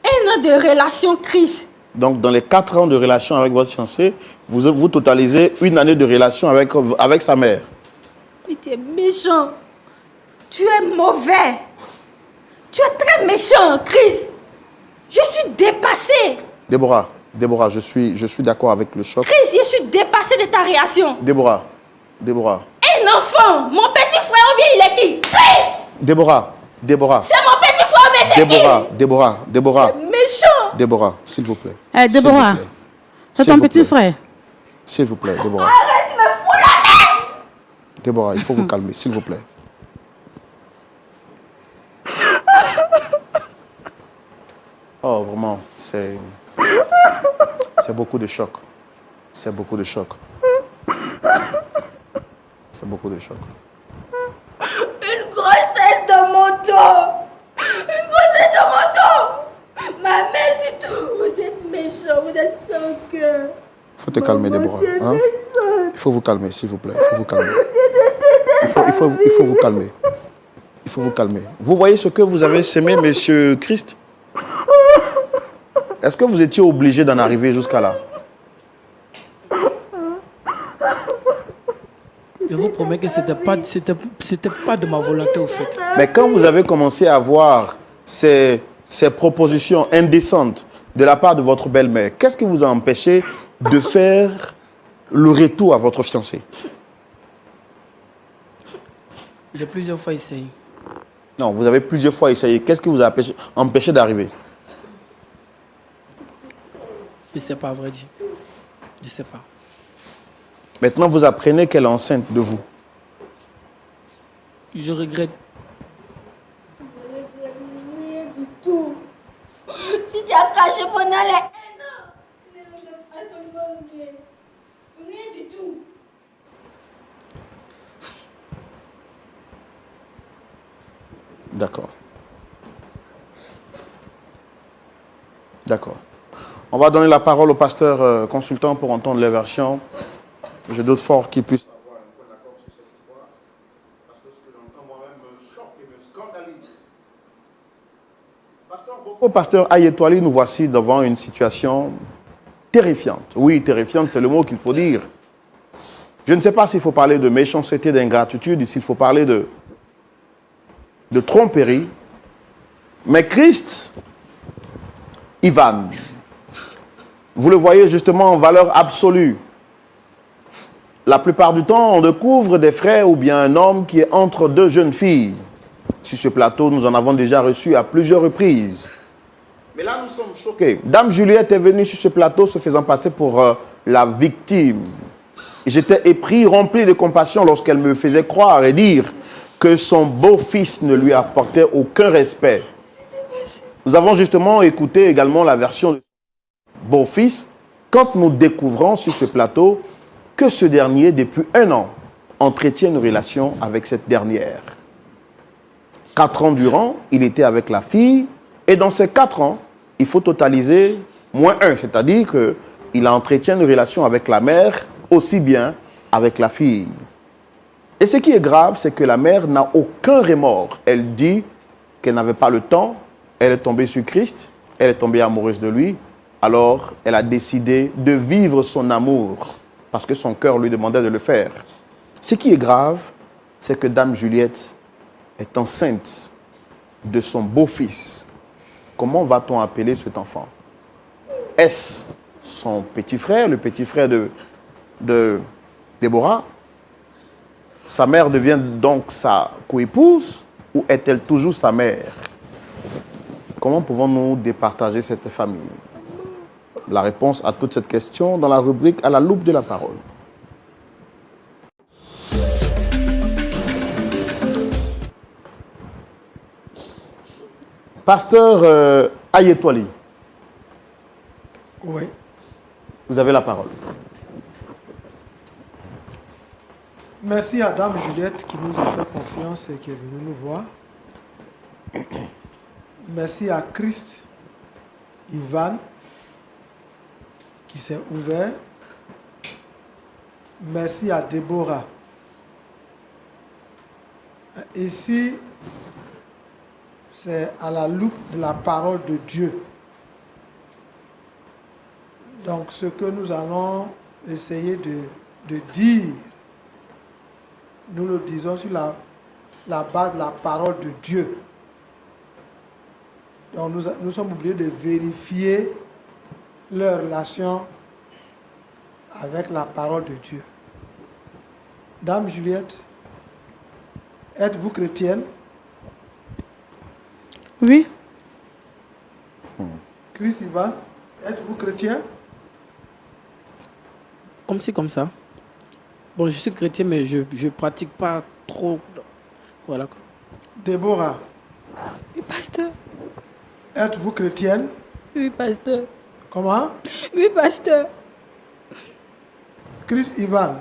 1 an de relation, Chris. Donc, dans les 4 ans de relation avec votre fiancé, vous totalisez 1 année de relation avec sa mère. Mais tu es méchant. Tu es mauvais. Tu es très méchant, Chris. Je suis dépassée. Déborah, je suis d'accord avec le choc. Chris, je suis dépassée de ta réaction. Déborah. Un enfant. Mon petit frère, ou bien il est qui? Chris. Déborah. C'est mon petit frère, mais c'est qui? Déborah. Méchant. Déborah, s'il vous plaît. Eh, Déborah, S'il vous plaît. c'est S'il ton vous petit plaît. frère. S'il vous plaît, Déborah. Arrête, tu me fous la merde. Déborah, il faut vous calmer, s'il vous plaît. Oh, vraiment, c'est beaucoup de choc. C'est beaucoup de choc. C'est beaucoup de choc. te calmer, Déborah. Hein? Il faut vous calmer, s'il vous plaît. Il faut vous calmer. Il faut vous calmer. Il faut vous calmer. Vous voyez ce que vous avez semé, monsieur Christ? Est-ce que vous étiez obligé d'en arriver jusqu'à là? Je vous promets que c'était pas de ma volonté au fait. Mais quand vous avez commencé à voir ces propositions indécentes de la part de votre belle-mère, qu'est-ce qui vous a empêché de faire le retour à votre fiancé? J'ai plusieurs fois essayé. Non, vous avez plusieurs fois essayé. Qu'est-ce qui vous a empêché d'arriver? Je ne sais pas, à vrai dire. Je ne sais pas. Maintenant, vous apprenez qu'elle est enceinte de vous. Je regrette. Rien du tout. Si tu as caché pendant les 1 an, je ne regrette absolument rien. Rien du tout. D'accord. D'accord. On va donner la parole au pasteur consultant pour entendre les versions. Je doute fort qu'il puisse avoir un point d'accord sur cette histoire. Parce que ce que j'entends moi-même me choque et me scandalise. Pasteur Boko, pasteur Ayetwali, nous voici devant une situation terrifiante. Oui, terrifiante, c'est le mot qu'il faut dire. Je ne sais pas s'il faut parler de méchanceté, d'ingratitude, s'il faut parler de tromperie. Mais Christ, Ivan, vous le voyez justement en valeur absolue. La plupart du temps, on découvre des frères ou bien un homme qui est entre deux jeunes filles. Sur ce plateau, nous en avons déjà reçu à plusieurs reprises. Mais là, nous sommes choqués. Dame Juliette est venue sur ce plateau se faisant passer pour la victime. J'étais épris, rempli de compassion lorsqu'elle me faisait croire et dire que son beau-fils ne lui apportait aucun respect. Nous avons justement écouté également la version de beau-fils quand nous découvrons sur ce plateau que ce dernier, depuis 1 an, entretient une relation avec cette dernière. 4 ans durant, il était avec la fille, et dans ces 4 ans, il faut totaliser -1, c'est-à-dire qu'il a entretenu une relation avec la mère, aussi bien avec la fille. Et ce qui est grave, c'est que la mère n'a aucun remords. Elle dit qu'elle n'avait pas le temps, elle est tombée sur Christ, elle est tombée amoureuse de lui, alors elle a décidé de vivre son amour, parce que son cœur lui demandait de le faire. Ce qui est grave, c'est que Dame Juliette est enceinte de son beau-fils. Comment va-t-on appeler cet enfant? Est-ce son petit frère, le petit frère de Déborah? Sa mère devient donc sa coépouse ou est-elle toujours sa mère? Comment pouvons-nous départager cette famille? La réponse à toute cette question dans la rubrique à la loupe de la parole. Pasteur Ayetwali. Oui. Vous avez la parole. Merci à Dame Juliette qui nous a fait confiance et qui est venue nous voir. Merci à Christ, Ivan, qui s'est ouvert. Merci à Déborah. Ici, c'est à la loupe de la parole de Dieu. Donc, ce que nous allons essayer de dire, nous le disons sur la base de la parole de Dieu. Donc, nous sommes obligés de vérifier leur relation avec la parole de Dieu. Dame Juliette, êtes-vous chrétienne? Oui. Chris Ivan, êtes-vous chrétien? Comme ci, comme ça. Bon, je suis chrétien, mais je ne pratique pas trop. Voilà. Déborah, Oui, pasteur. êtes-vous chrétienne? Oui, pasteur. Comment? Oui, pasteur. Chris Ivan,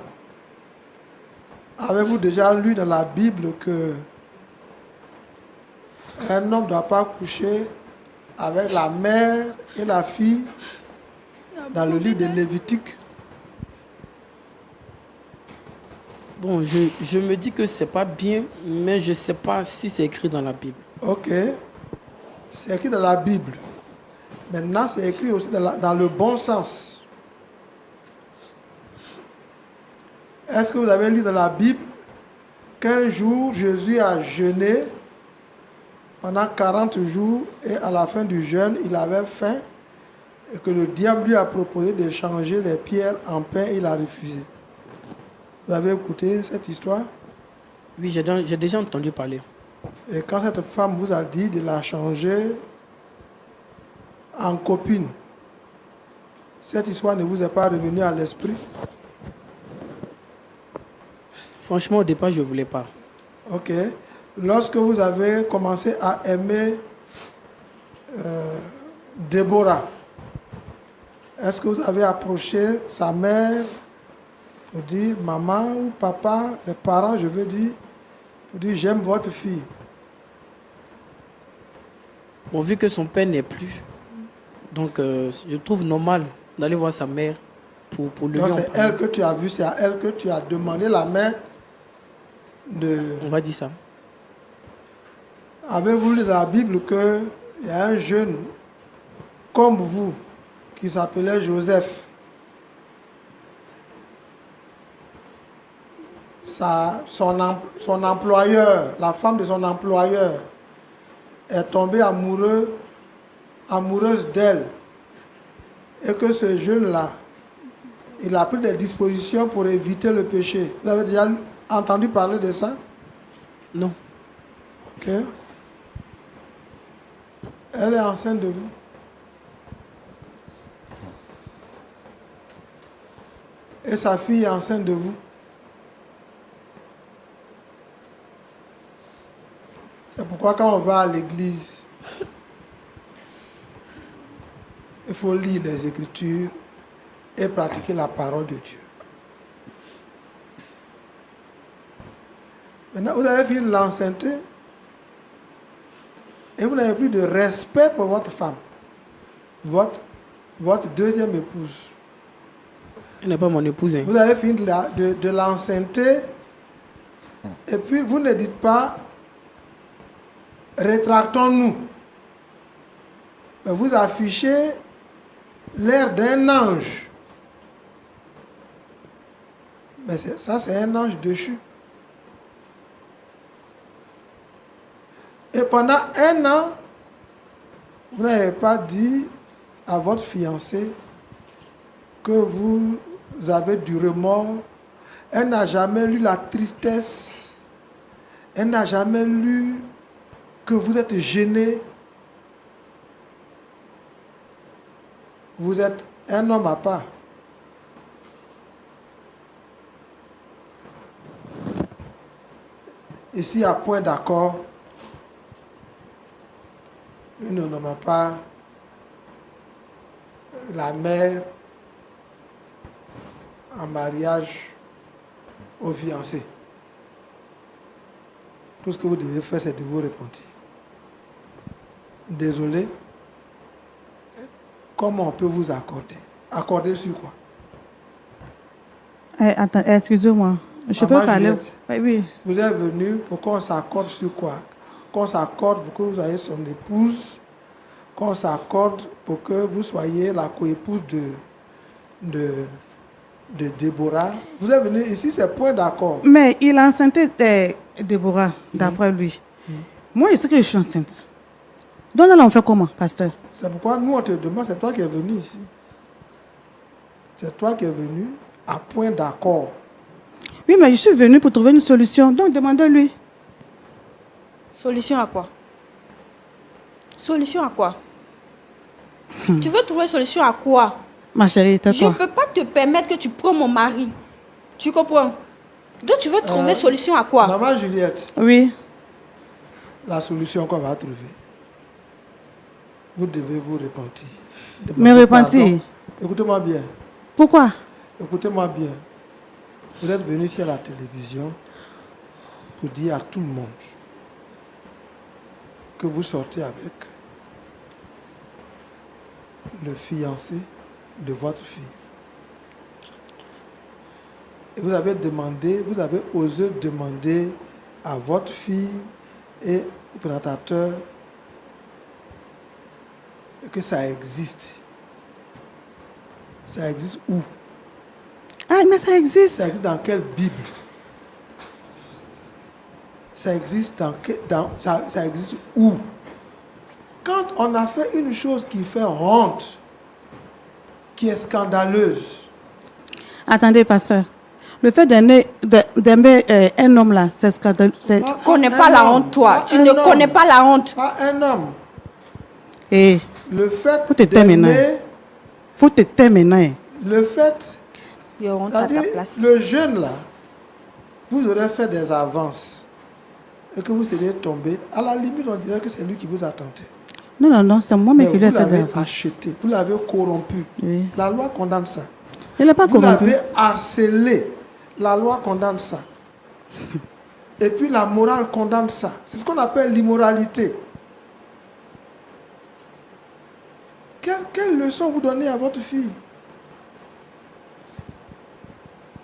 avez-vous déjà lu dans la Bible que un homme ne doit pas coucher avec la mère et la fille dans le livre de Lévitique? Bon, je me dis que c'est pas bien, mais je sais pas si c'est écrit dans la Bible. Ok. C'est écrit dans la Bible. Maintenant, c'est écrit aussi dans le bon sens. Est-ce que vous avez lu dans la Bible qu'un jour, Jésus a jeûné pendant 40 jours et à la fin du jeûne, il avait faim et que le diable lui a proposé de changer les pierres en pain et il a refusé. Vous avez écouté cette histoire? Oui, j'ai déjà entendu parler. Et quand cette femme vous a dit de la changer en copine, cette histoire ne vous est pas revenue à l'esprit? Franchement, au départ, je ne voulais pas. Ok. Lorsque vous avez commencé à aimer Déborah, est-ce que vous avez approché sa mère pour dire, maman ou papa, les parents, je veux dire, pour dire, j'aime votre fille? Bon, vu que son père n'est plus, donc je trouve normal d'aller voir sa mère pour le Donc lui en c'est parler. elle que tu as vue, c'est à elle que tu as demandé la main de... On va dire ça. Avez-vous lu dans la Bible qu'il y a un jeune comme vous qui s'appelait Joseph? Son employeur, la femme de son employeur, est tombée amoureuse d'elle. Et que ce jeune-là, il a pris des dispositions pour éviter le péché. Vous avez déjà entendu parler de ça? Non. Ok. Elle est enceinte de vous. Et sa fille est enceinte de vous. C'est pourquoi quand on va à l'église, il faut lire les Écritures et pratiquer la parole de Dieu. Maintenant, vous avez fini l'enceinte et vous n'avez plus de respect pour votre femme, votre deuxième épouse. Elle n'est pas mon épouse. Hein. Vous avez fini de l'enceinte et puis vous ne dites pas rétractons-nous. Mais vous affichez l'air d'un ange. Mais ça, c'est un ange déchu. Et pendant 1 an, vous n'avez pas dit à votre fiancé que vous avez du remords. Elle n'a jamais lu la tristesse. Elle n'a jamais lu que vous êtes gêné. Vous êtes un homme à part. Ici, à point d'accord, nous ne nommons pas la mère en mariage au fiancé. Tout ce que vous devez faire, c'est de vous repentir. Désolé. Comment on peut vous accorder? Accorder sur quoi? Attends, excusez-moi. Je Maman peux parler? Juliette. Oui, oui. Vous êtes venu pour qu'on s'accorde sur quoi? Qu'on s'accorde pour que vous soyez son épouse, qu'on s'accorde pour que vous soyez la coépouse de Déborah. Vous êtes venu ici, c'est point d'accord. Mais il a enceinté Déborah, d'après lui. Moi, je sais que je suis enceinte. Donc là, on fait comment, pasteur? C'est pourquoi nous, on te demande, c'est toi qui es venu ici. C'est toi qui es venu à point d'accord. Oui, mais je suis venue pour trouver une solution. Donc, demandez-lui. Solution à quoi? Solution à quoi? Tu veux trouver solution à quoi? Ma chérie, Je ne tais-toi. peux pas te permettre que tu prends mon mari. Tu comprends? Donc tu veux trouver solution à quoi? Maman Juliette, Oui. la solution qu'on va trouver, vous devez vous repentir. Me repentir? Pardon. Écoutez-moi bien. Pourquoi? Écoutez-moi bien. Vous êtes venu ici à la télévision pour dire à tout le monde que vous sortez avec le fiancé de votre fille. Et vous avez osé demander à votre fille et au présentateur que ça existe. Ça existe où? Ah, mais ça existe. Ça existe dans quelle Bible? Ça existe ça existe où? Quand on a fait une chose qui fait honte, qui est scandaleuse. Attendez, pasteur. Le fait d'aimer un homme là, c'est scandaleux. Tu ne connais pas la honte, toi. Tu ne connais pas la honte. Pas un homme. Et Le fait faut te taire maintenant. Faut te taire maintenant. Le fait, Il y a honte à ta c'est-à-dire, place. le jeune là, vous aurez fait des avances et que vous seriez tombé. À la limite, on dirait que c'est lui qui vous a tenté. Non, c'est moi Mais qui lui ai vous fait l'avez de la acheté, vous l'avez corrompu. Oui. La loi condamne ça. Il n'est pas Vous corrompu. l'avez harcelé. La loi condamne ça. Et puis la morale condamne ça. C'est ce qu'on appelle l'immoralité. Quelle leçon vous donnez à votre fille?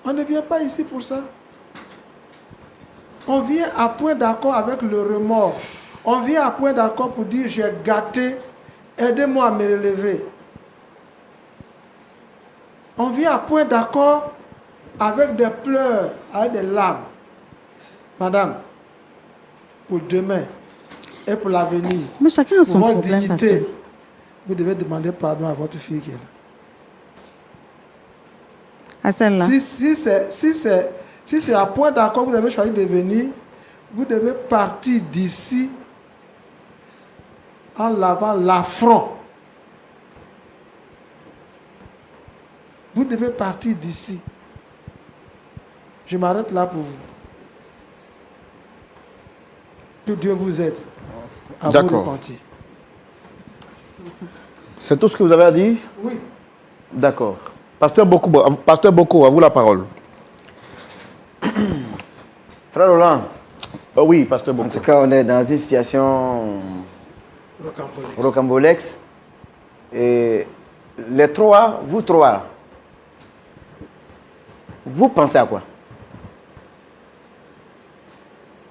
On ne vient pas ici pour ça. On vient à point d'accord avec le remords. On vient à point d'accord pour dire j'ai gâté, aidez-moi à me relever. On vient à point d'accord avec des pleurs, avec des larmes. Madame, pour demain et pour l'avenir, Mais chacun a son pour votre problème, dignité, pasteur. vous devez demander pardon à votre fille qui est là. À celle-là. Si c'est à point d'accord, vous avez choisi de venir, vous devez partir d'ici en lavant l'affront. Vous devez partir d'ici. Je m'arrête là pour vous. Que Dieu vous aide à vous D'accord. repentir. C'est tout ce que vous avez à dire? Oui. D'accord. Pasteur Boko, à vous la parole. Frère Roland, Oui, Pasteur en Boko. tout cas, on est dans une situation Rocambolesque. rocambolesque. Et les trois, vous trois, vous pensez à quoi?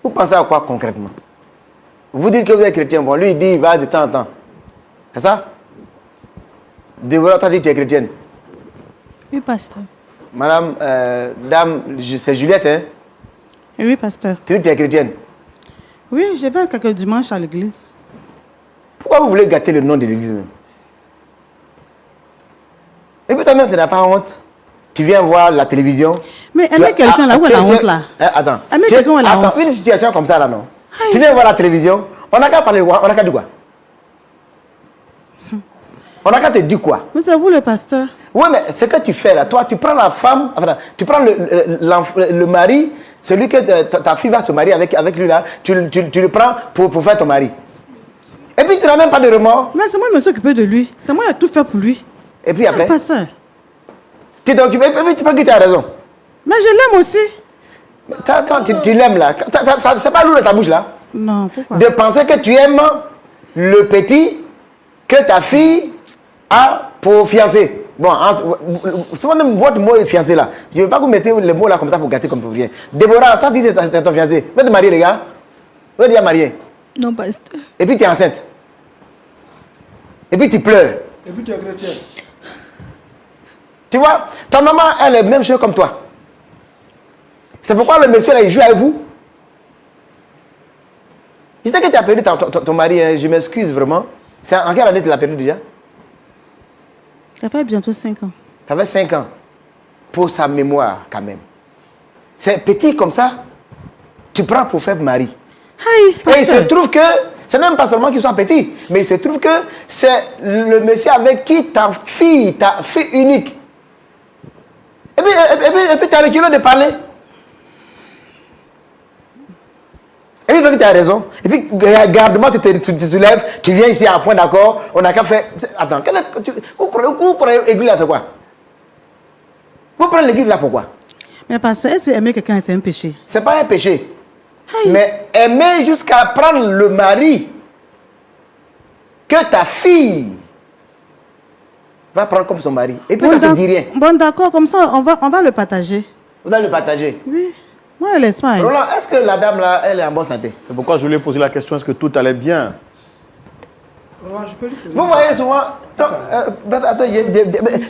Vous pensez à quoi concrètement? Vous dites que vous êtes chrétien. Bon, lui, il dit il va de temps en temps. C'est ça? Déborah, t'as dit que tu es chrétienne. Oui, pasteur. Madame, dame, c'est Juliette, hein? Oui, pasteur. Tu dis que tu es chrétienne. Oui, je vais quelques dimanches à l'église. Pourquoi vous voulez gâter le nom de l'église? Et puis toi-même, tu n'as pas honte. Tu viens voir la télévision. Mais aimer quelqu'un là, où est la honte là? Attends. Aimer quelqu'un, où est la Attends, honte? une situation comme ça là, non? Aïe. Tu viens voir la télévision, on n'a qu'à parler, on n'a qu'à dire quoi? On n'a qu'à te dire quoi? Mais c'est vous le pasteur. Oui, mais ce que tu fais là, toi, tu prends la femme, enfin, tu prends le mari, celui que ta fille va se marier avec lui là, tu le prends pour faire ton mari. Et puis tu n'as même pas de remords. Mais c'est moi qui me suis occupé de lui. C'est moi qui ai tout fait pour lui. Et puis après, Ah, pasteur. tu t'es occupé, et puis tu penses que tu as raison. Mais je l'aime aussi. Quand tu l'aimes là, c'est pas lourd de ta bouche là. Non, pourquoi? De penser que tu aimes le petit que ta fille a pour fiancé. Bon, souvent même votre mot est fiancé là. Je ne veux pas que vous mettez les mots là comme ça pour gâter comme pour rien. Déborah, toi tu dis que c'est ton fiancé. Vous êtes mariés les gars? Vous êtes déjà mariés? Non, pasteur. Et puis tu es enceinte. Et puis tu pleures. Et puis tu es chrétien. Tu vois, ta maman, elle est la même chose comme toi. C'est pourquoi le monsieur là, il joue avec vous. Je sais que tu as perdu ton mari, hein. Je m'excuse vraiment. C'est en quelle année tu l'as perdu déjà? Ça fait bientôt 5 ans. Ça fait 5 ans. Pour sa mémoire, quand même. C'est petit comme ça. Tu prends pour faire mari. Aïe, Et il se pasteur. trouve que, c'est même pas seulement qu'il soit petit, mais il se trouve que c'est le monsieur avec qui ta fille unique. Et puis tu as le culot de parler. Et puis, tu as raison. Et puis, garde-moi, tu te soulèves, tu viens ici à un point d'accord, on n'a qu'à faire. Attends, vous croyez l'église là, c'est quoi? Vous prenez l'église là, pourquoi? Mais pasteur, est-ce que aimer quelqu'un, c'est un péché? C'est pas un péché. Aïe. Mais aimer jusqu'à prendre le mari que ta fille va prendre comme son mari. Et puis, ça ne te dit rien. Bon, d'accord, comme ça, on va le partager. Vous allez le partager. Oui. Moi, l'Espagne. Roland, est-ce que la dame là, elle est en bonne santé? C'est pourquoi je lui ai posé la question, est-ce que tout allait bien? Je peux lui poser Vous voyez souvent... Attends,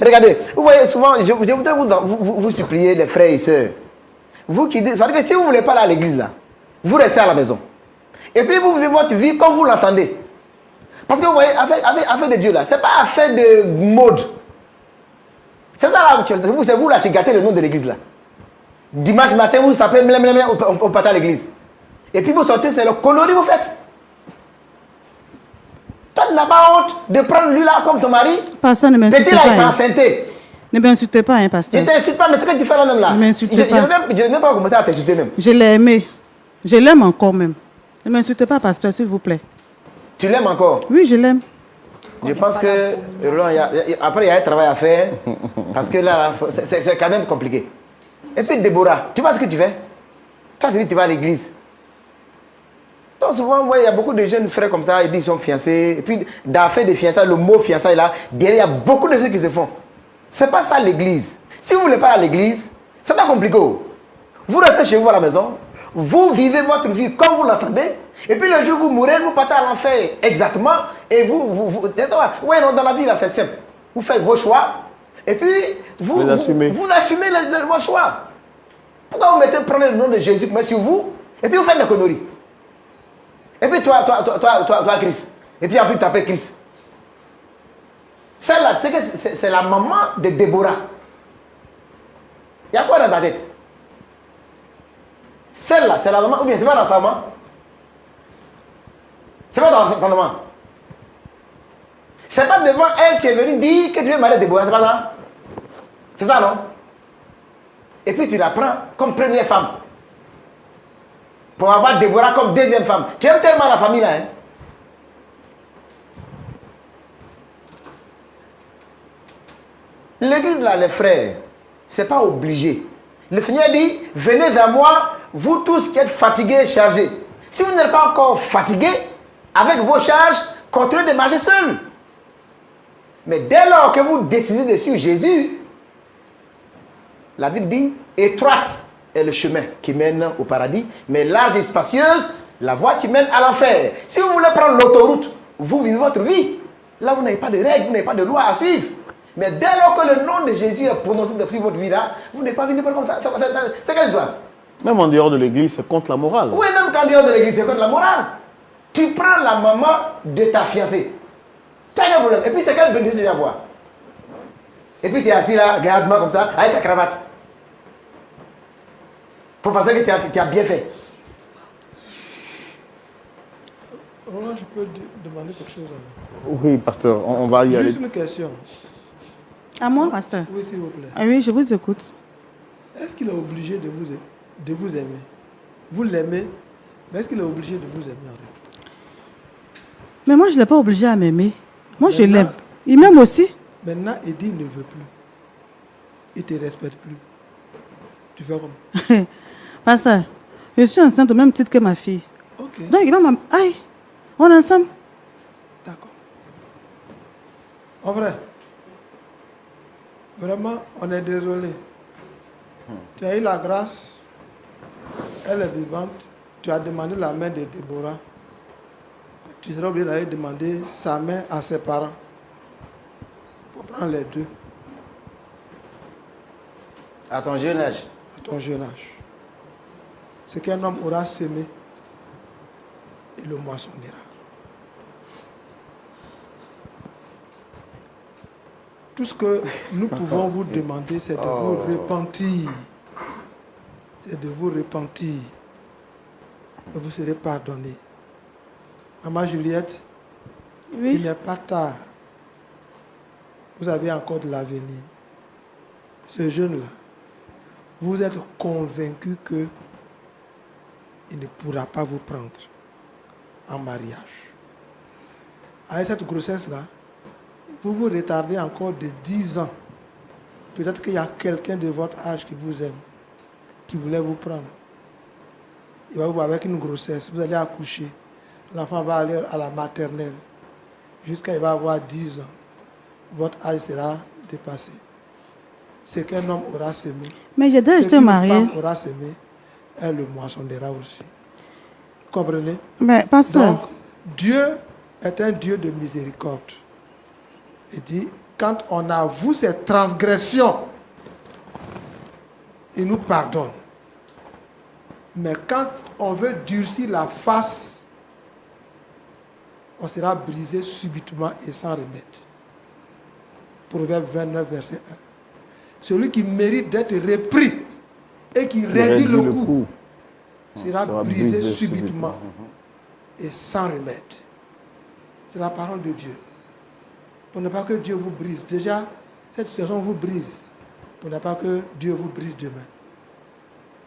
regardez, vous voyez souvent, je voudrais vous supplier, les frères et sœurs. Vous qui dites, c'est-à-dire que si vous ne voulez pas aller à l'église là, vous restez à la maison. Et puis vous vivez votre vie comme vous l'entendez. Parce que vous voyez, affaire de Dieu là, ce n'est pas affaire de mode. C'est ça là, c'est vous là qui gâtez le nom de l'église là. Dimanche matin, vous sapez, on part à l'église. Et puis vous sortez, c'est le coloris vous faites. Toi, tu n'as pas honte de prendre lui là comme ton mari. Pasteur, ne m'insultez Petit là, il pas. t'a enceinté. Ne m'insultez pas, hein, pasteur. Je ne t'insulte pas, mais ce que tu fais là même là. Ne m'insultez pas. Je n'ai même pas commencé à t'insulter même. Je l'ai aimé. Je l'aime encore même. Ne m'insultez pas, pasteur, s'il vous plaît. Tu l'aimes encore? Oui, je l'aime. Je pense que après, il y a un travail à faire. Parce que là, c'est quand même compliqué. Et puis, Déborah, tu vois ce que tu fais? Toi, tu dis que tu vas à l'église. Donc, souvent, il y a beaucoup de jeunes frères comme ça, ils disent qu'ils sont fiancés. Et puis, dans l'affaire des fiançailles, le mot fiançailles là, derrière, il y a beaucoup de choses qui se font. Ce n'est pas ça l'église. Si vous ne voulez pas aller à l'église, c'est pas compliqué. Vous restez chez vous à la maison, vous vivez votre vie comme vous l'entendez, et puis le jour où vous mourrez, vous partez à l'enfer exactement, et vous dans la vie, là, c'est simple. Vous faites vos choix, et puis vous assumez vos choix. Pourquoi vous prenez le nom de Jésus mais sur vous, et puis vous faites des conneries? Et puis toi, Christ. Et puis après, tu t'appelles Christ. Celle-là, c'est la maman de Déborah. Il y a quoi dans ta tête? Celle-là, c'est la maman, ou bien c'est pas dans sa maman? C'est pas dans sa maman. C'est pas devant elle que tu es venu dire que tu veux marier Déborah, c'est pas ça? C'est ça, non? Et puis tu la prends comme première femme. Pour avoir Déborah comme deuxième femme. Tu aimes tellement la famille là, hein? L'église là, les frères, c'est pas obligé. Le Seigneur dit, venez à moi, vous tous qui êtes fatigués et chargés. Si vous n'êtes pas encore fatigués, avec vos charges, continuez de marcher seul. Mais dès lors que vous décidez de suivre Jésus, la Bible dit, étroite est le chemin qui mène au paradis, mais large et spacieuse, la voie qui mène à l'enfer. Si vous voulez prendre l'autoroute, vous vivez votre vie. Là, vous n'avez pas de règles, vous n'avez pas de loi à suivre. Mais dès lors que le nom de Jésus est prononcé de suivre votre vie là, vous n'êtes pas venu comme ça. C'est quelle histoire? Même en dehors de l'église, c'est contre la morale. Oui, même quand dehors de l'église, c'est contre la morale. Tu prends la maman de ta fiancée. Tu as un problème. Et puis c'est quelle bénédiction tu vas voir? Et puis tu es assis là, regarde-moi comme ça, avec ta cravate. Pour penser que tu as bien fait. Roland, je peux demander quelque chose à vous? Oui, pasteur, on va y aller. Juste une question. À moi, pasteur? Oui, s'il vous plaît. Ah oui, je vous écoute. Est-ce qu'il est obligé de vous aimer? Vous l'aimez, mais est-ce qu'il est obligé de vous aimer en retour? Mais moi, je ne l'ai pas obligé à m'aimer. Moi, je Maintenant- l'aime. Il m'aime aussi. Maintenant, il dit qu'il ne veut plus. Il ne te respecte plus. Tu fais comment? Pasteur, je suis enceinte au même titre que ma fille. Ok, Donc, il va m'aimer. Aïe, on est ensemble. d'accord. En vrai, vraiment, on est désolé. Tu as eu la grâce, elle est vivante, tu as demandé la main de Déborah. Tu seras obligé d'aller demander sa main à ses parents pour prendre les deux À ton jeune âge. à ton jeune âge. Ce qu'un homme aura semé, il le moissonnera. Tout ce que nous pouvons vous demander, c'est de vous repentir. C'est de vous repentir. Et vous serez pardonné. Maman Juliette, il Oui. n'est pas tard. Vous avez encore de l'avenir. Ce jeune-là, vous êtes convaincu que il ne pourra pas vous prendre en mariage. Avec cette grossesse-là, vous vous retardez encore de 10 ans. Peut-être qu'il y a quelqu'un de votre âge qui vous aime, qui voulait vous prendre. Il va vous voir avec une grossesse, vous allez accoucher. L'enfant va aller à la maternelle. Jusqu'à il va avoir 10 ans. Votre âge sera dépassé. Ce qu'un homme aura semé, Mais j'ai déjà ce été qu'une mariée. femme aura semé, elle le moissonnera aussi. Comprenez? Mais pasteur, Donc, Dieu est un Dieu de miséricorde. Il dit, quand on avoue ses transgressions, il nous pardonne. Mais quand on veut durcir la face, on sera brisé subitement et sans remède. Proverbe 29, verset 1. Celui qui mérite d'être repris et qui raidit le cou sera brisé subitement et sans remède. C'est la parole de Dieu. Pour ne pas que Dieu vous brise. Déjà, cette situation vous brise. Pour ne pas que Dieu vous brise demain.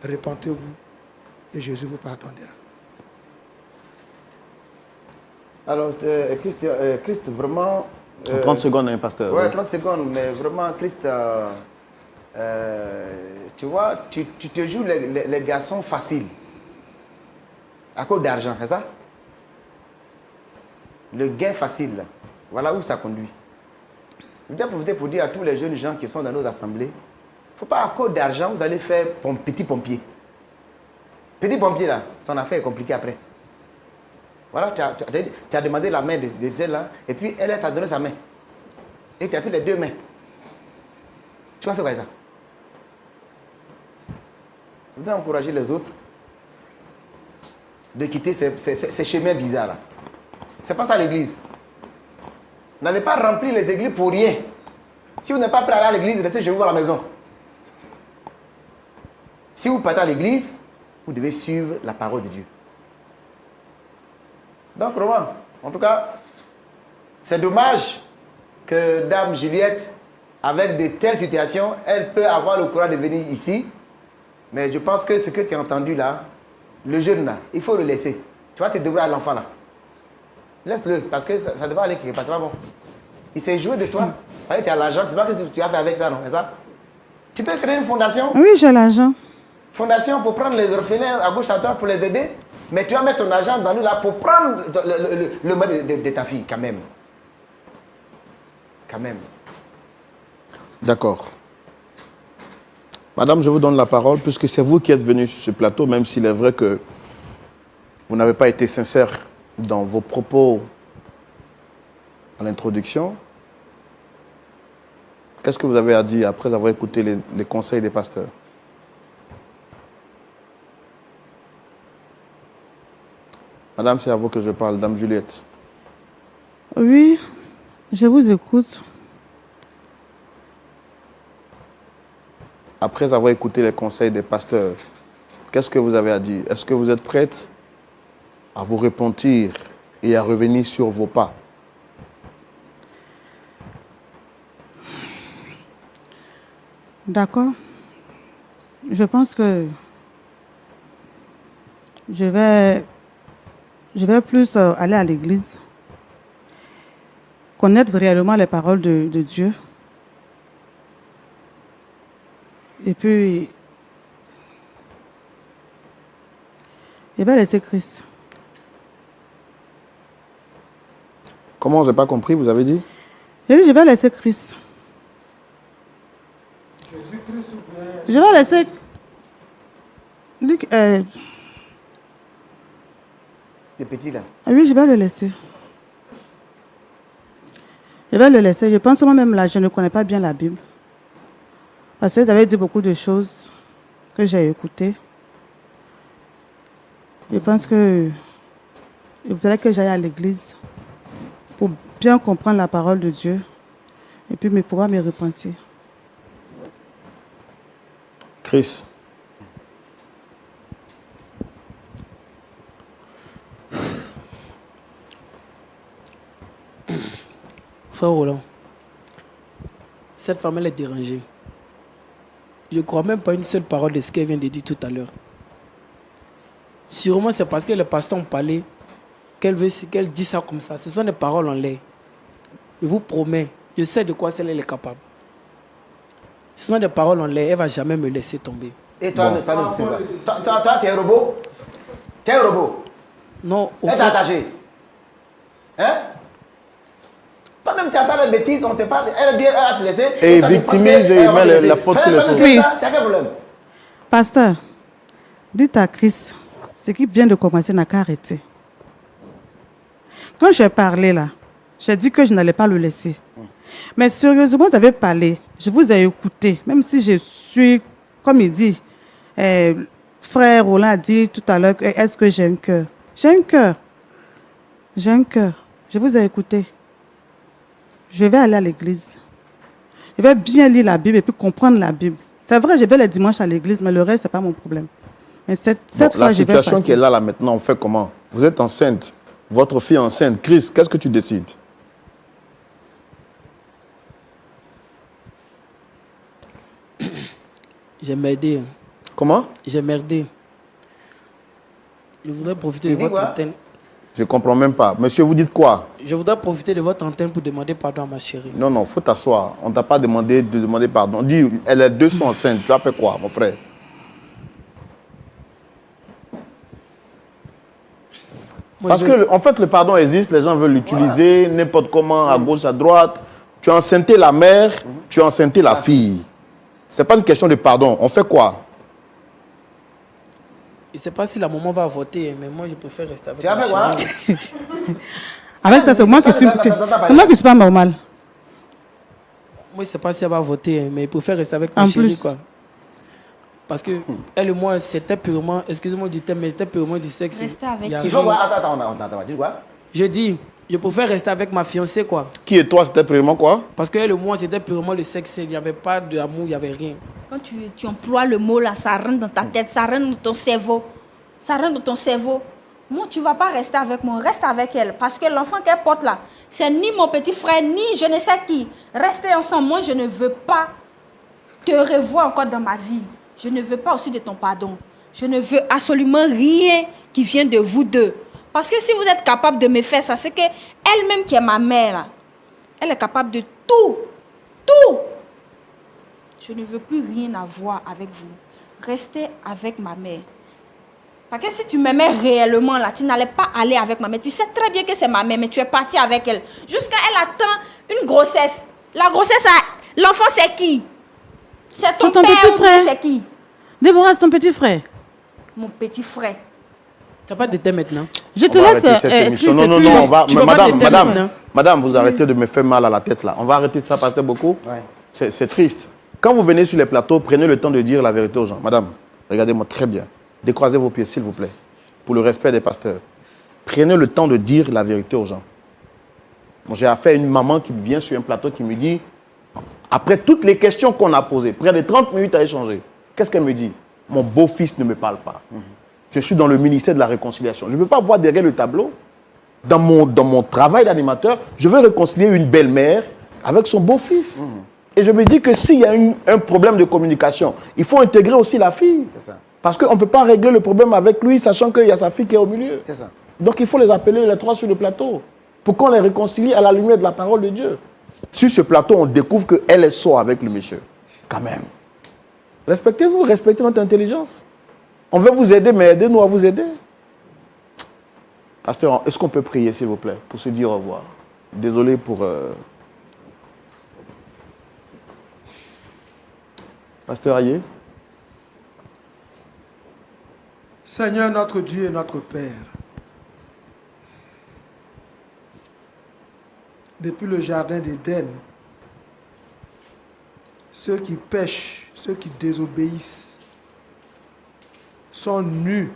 Repentez-vous et Jésus vous pardonnera. Alors, Christ, vraiment... 30 secondes, hein, pasteur. Ouais, 30 secondes, mais vraiment, Christ, tu vois, tu te joues les garçons faciles. À cause d'argent, c'est ça? Le gain facile, là. Voilà où ça conduit. Je vais profiter pour dire à tous les jeunes gens qui sont dans nos assemblées, il ne faut pas à cause d'argent, vous allez faire petit pompier. Petit pompier, là, son affaire est compliquée après. Voilà, tu as demandé la main de celle-là, et puis elle t'a donné sa main. Et tu as pris les deux mains. Tu vas faire quoi ça? Vous allez encourager les autres de quitter ces chemins bizarres-là. C'est pas ça l'église. N'allez pas remplir les églises pour rien. Si vous n'êtes pas prêt à aller à l'église, restez chez vous à la maison. Si vous partez à l'église, vous devez suivre la parole de Dieu. Donc, Roman, en tout cas, c'est dommage que Dame Juliette, avec de telles situations, elle peut avoir le courage de venir ici. Mais je pense que ce que tu as entendu là, le jeune là, il faut le laisser. Tu vas te débrouiller à l'enfant là. Laisse-le, parce que ça devrait aller quelque part, c'est pas bon. Il s'est joué de toi. Tu as l'argent, c'est pas ce que tu as fait avec ça, non? C'est ça? Tu peux créer une fondation. oui, j'ai l'argent. Fondation pour prendre les orphelins à gauche à droite pour les aider. Mais tu vas mettre ton argent dans nous là pour prendre le mal de ta fille, quand même. Quand même. D'accord. Madame, je vous donne la parole, puisque c'est vous qui êtes venue sur ce plateau, même s'il est vrai que vous n'avez pas été sincère dans vos propos à l'introduction. Qu'est-ce que vous avez à dire après avoir écouté les conseils des pasteurs? Madame, c'est à vous que je parle, Dame Juliette. Oui, je vous écoute. Après avoir écouté les conseils des pasteurs, qu'est-ce que vous avez à dire? Est-ce que vous êtes prête à vous repentir et à revenir sur vos pas? D'accord. Je pense que je vais plus aller à l'église, connaître réellement les paroles de Dieu. Et puis, je vais laisser Christ. Comment? Je n'ai pas compris, vous avez dit? J'ai dit, je vais laisser Christ. Jésus-Christ ou bien... Je vais laisser... Les petits là. Oui, je vais le laisser. Je vais le laisser. Je pense moi-même là, je ne connais pas bien la Bible. Parce que vous avez dit beaucoup de choses que j'ai écoutées. Je pense que il faudrait que j'aille à l'église pour bien comprendre la parole de Dieu et puis pouvoir me repentir. Chris. Frère Roland, cette femme, elle est dérangée. Je ne crois même pas une seule parole de ce qu'elle vient de dire tout à l'heure. Sûrement, c'est parce que les pasteurs ont parlé qu'elle dit ça comme ça. Ce sont des paroles en l'air. Je vous promets, je sais de quoi elle est capable. Ce sont des paroles en l'air, elle ne va jamais me laisser tomber. Et toi, toi, tu es un robot? Tu es un robot? Non, au Elle fait, t'a attaché? Hein? Toi-même, tu as fait la bêtise, on te parle, elle dit, elle va te laisser. Et toi, tu victimise penses que, et elle va te met laisser. la faute Toi, sur les toi, tu autres. fais ça, Chris. c'est quel problème? Pasteur, dites à Christ, ce qui vient de commencer n'a qu'à arrêter. Quand j'ai parlé là, j'ai dit que je n'allais pas le laisser. Mais sérieusement, vous avez parlé, je vous ai écouté, même si je suis, comme il dit, frère Roland a dit tout à l'heure, est-ce que j'ai un cœur? J'ai un cœur. J'ai un cœur. Je vous ai écouté. Je vais aller à l'église. Je vais bien lire la Bible et puis comprendre la Bible. C'est vrai, je vais le dimanche à l'église, mais le reste, ce n'est pas mon problème. Mais cette Bon, fois, la je vais situation partir. qui est là maintenant, on fait comment? Vous êtes enceinte. Votre fille est enceinte. Chris, qu'est-ce que tu décides? J'ai merdé. Comment? J'ai merdé. Je voudrais profiter Tu de dis votre quoi? antenne. Je ne comprends même pas. Monsieur, vous dites quoi? Je voudrais profiter de votre antenne pour demander pardon à ma chérie. Non, non, il faut t'asseoir. On ne t'a pas demandé de demander pardon. Dis, elle est deux sont enceintes. Tu as fait quoi, mon frère? Moi, Parce je veux- que, en fait, le pardon existe. Les gens veulent l'utiliser n'importe comment, à gauche, à droite. Tu as enceinté la mère, tu as enceinté la fille. Ce n'est pas une question de pardon. On fait quoi? Je ne sais pas si la maman va voter, mais moi, je préfère rester avec Tu as ma fait quoi? chérie. Avec ça, c'est moi qui suis, c'est moi qui suis pas normal. Moi, je ne sais pas si elle va voter, mais je préfère rester avec ma En chérie, plus. quoi. Parce que elle et moi, c'était purement, excusez-moi du terme, mais c'était purement du sexe. Rester avec Il y a Il faut rien. quoi? Attends, dis quoi? Je dis, je préfère rester avec ma fiancée, quoi. Qui et toi, c'était vraiment quoi? Parce que elle et moi, c'était purement le sexe. Il n'y avait pas d'amour, il n'y avait rien. Quand tu emploies le mot là, ça rentre dans ta tête, ça rentre dans ton cerveau. Ça rentre dans ton cerveau. Moi, tu ne vas pas rester avec moi, reste avec elle. Parce que l'enfant qu'elle porte là, c'est ni mon petit frère, ni je ne sais qui. Restez ensemble. Moi, je ne veux pas te revoir encore dans ma vie. Je ne veux pas aussi de ton pardon. Je ne veux absolument rien qui vienne de vous deux. Parce que si vous êtes capable de me faire ça, c'est qu'elle-même qui est ma mère, là, elle est capable de tout. Tout. Je ne veux plus rien avoir avec vous. Restez avec ma mère. Parce que si tu m'aimais réellement, là, tu n'allais pas aller avec ma mère. Tu sais très bien que c'est ma mère, mais tu es parti avec elle. Jusqu'à elle attend une grossesse. La grossesse, l'enfant, c'est qui? C'est ton, C'est ton père petit ou bien frère. c'est qui? Déborah, c'est ton petit frère. Mon petit frère. Tu n'as pas de thé maintenant. Je te On va laisse. arrêter cette émission. Chris, Non, et non, puis- non, on va. Tu vas pas Madame, m'éteindre madame, maintenant. madame, vous arrêtez de me faire mal à la tête là. On va arrêter ça, parce que beaucoup. Ouais. C'est triste. Quand vous venez sur les plateaux, prenez le temps de dire la vérité aux gens. Madame, regardez-moi très bien. Décroisez vos pieds, s'il vous plaît, pour le respect des pasteurs. Prenez le temps de dire la vérité aux gens. Bon, j'ai affaire à une maman qui vient sur un plateau qui me dit, après toutes les questions qu'on a posées, près de 30 minutes à échanger, qu'est-ce qu'elle me dit? Mon beau-fils ne me parle pas. Je suis dans le ministère de la réconciliation. Je ne peux pas voir derrière le tableau. Dans mon travail d'animateur, je veux réconcilier une belle-mère avec son beau-fils. Et je me dis que s'il y a un problème de communication, il faut intégrer aussi la fille. C'est ça. Parce qu'on ne peut pas régler le problème avec lui, sachant qu'il y a sa fille qui est au milieu. C'est ça. Donc il faut les appeler les trois sur le plateau, pour qu'on les réconcilie à la lumière de la parole de Dieu. Sur ce plateau, on découvre qu'elle est sourde avec le monsieur. Quand même. Respectez-nous, respectez notre intelligence. On veut vous aider, mais aidez-nous à vous aider. Pasteur, est-ce qu'on peut prier, s'il vous plaît, pour se dire au revoir? Désolé pour... Pasteur Ayer. Seigneur notre Dieu et notre Père, depuis le jardin d'Éden, ceux qui pêchent, ceux qui désobéissent, sont nus,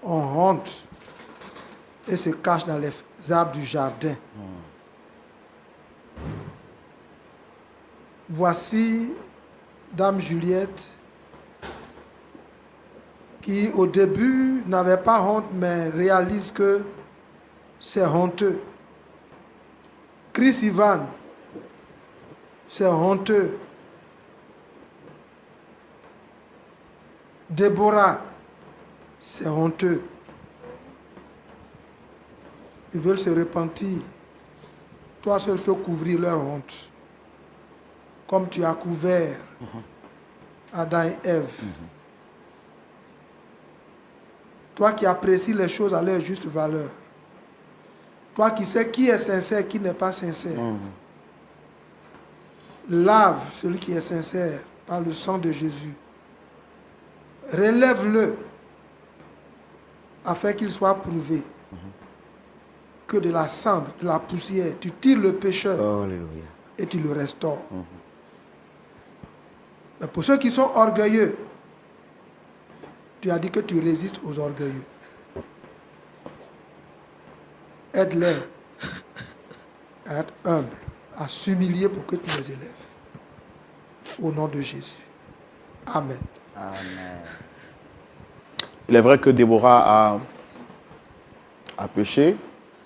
ont honte et se cachent dans les arbres du jardin. Voici Dame Juliette, qui au début n'avait pas honte, mais réalise que c'est honteux. Chris Ivan, c'est honteux. Déborah, c'est honteux. Ils veulent se repentir. Toi seul peux couvrir leur honte. Comme tu as couvert Adam et Ève. Toi qui apprécies les choses à leur juste valeur. Toi qui sais qui est sincère, qui n'est pas sincère. Lave celui qui est sincère par le sang de Jésus. Relève-le afin qu'il soit prouvé que de la cendre, de la poussière, tu tires le pécheur Alléluia. et tu le restaures. Mais pour ceux qui sont orgueilleux, tu as dit que tu résistes aux orgueilleux. Aide-les à être humbles, à s'humilier pour que tu les élèves. Au nom de Jésus. Amen. Il est vrai que Déborah a péché,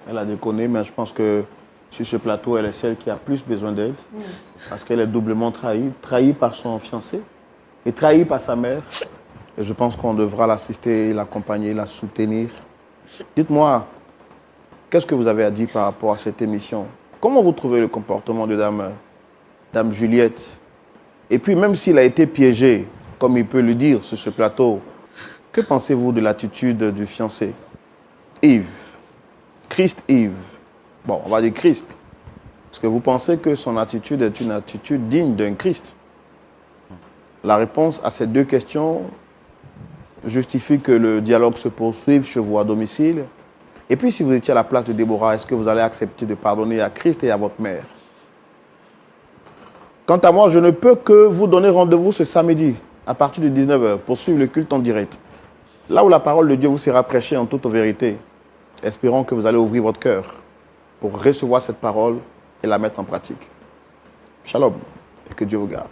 elle a déconné, mais je pense que sur ce plateau, elle est celle qui a plus besoin d'aide, parce qu'elle est doublement trahie par son fiancé et trahie par sa mère. Et je pense qu'on devra l'assister, l'accompagner, la soutenir. Dites-moi, qu'est-ce que vous avez à dire par rapport à cette émission? Comment vous trouvez le comportement de Dame Juliette? Et puis, même s'il a été piégé, comme il peut le dire sur ce plateau, que pensez-vous de l'attitude du fiancé? Yves. Christ Yves. Bon, on va dire Christ. Est-ce que vous pensez que son attitude est une attitude digne d'un Christ? La réponse à ces deux questions justifie que le dialogue se poursuive chez vous à domicile. Et puis, si vous étiez à la place de Déborah, est-ce que vous allez accepter de pardonner à Christ et à votre mère? Quant à moi, je ne peux que vous donner rendez-vous ce samedi, à partir de 19h, pour suivre le culte en direct. Là où la parole de Dieu vous sera prêchée en toute vérité. Espérons que vous allez ouvrir votre cœur pour recevoir cette parole et la mettre en pratique. Shalom et que Dieu vous garde.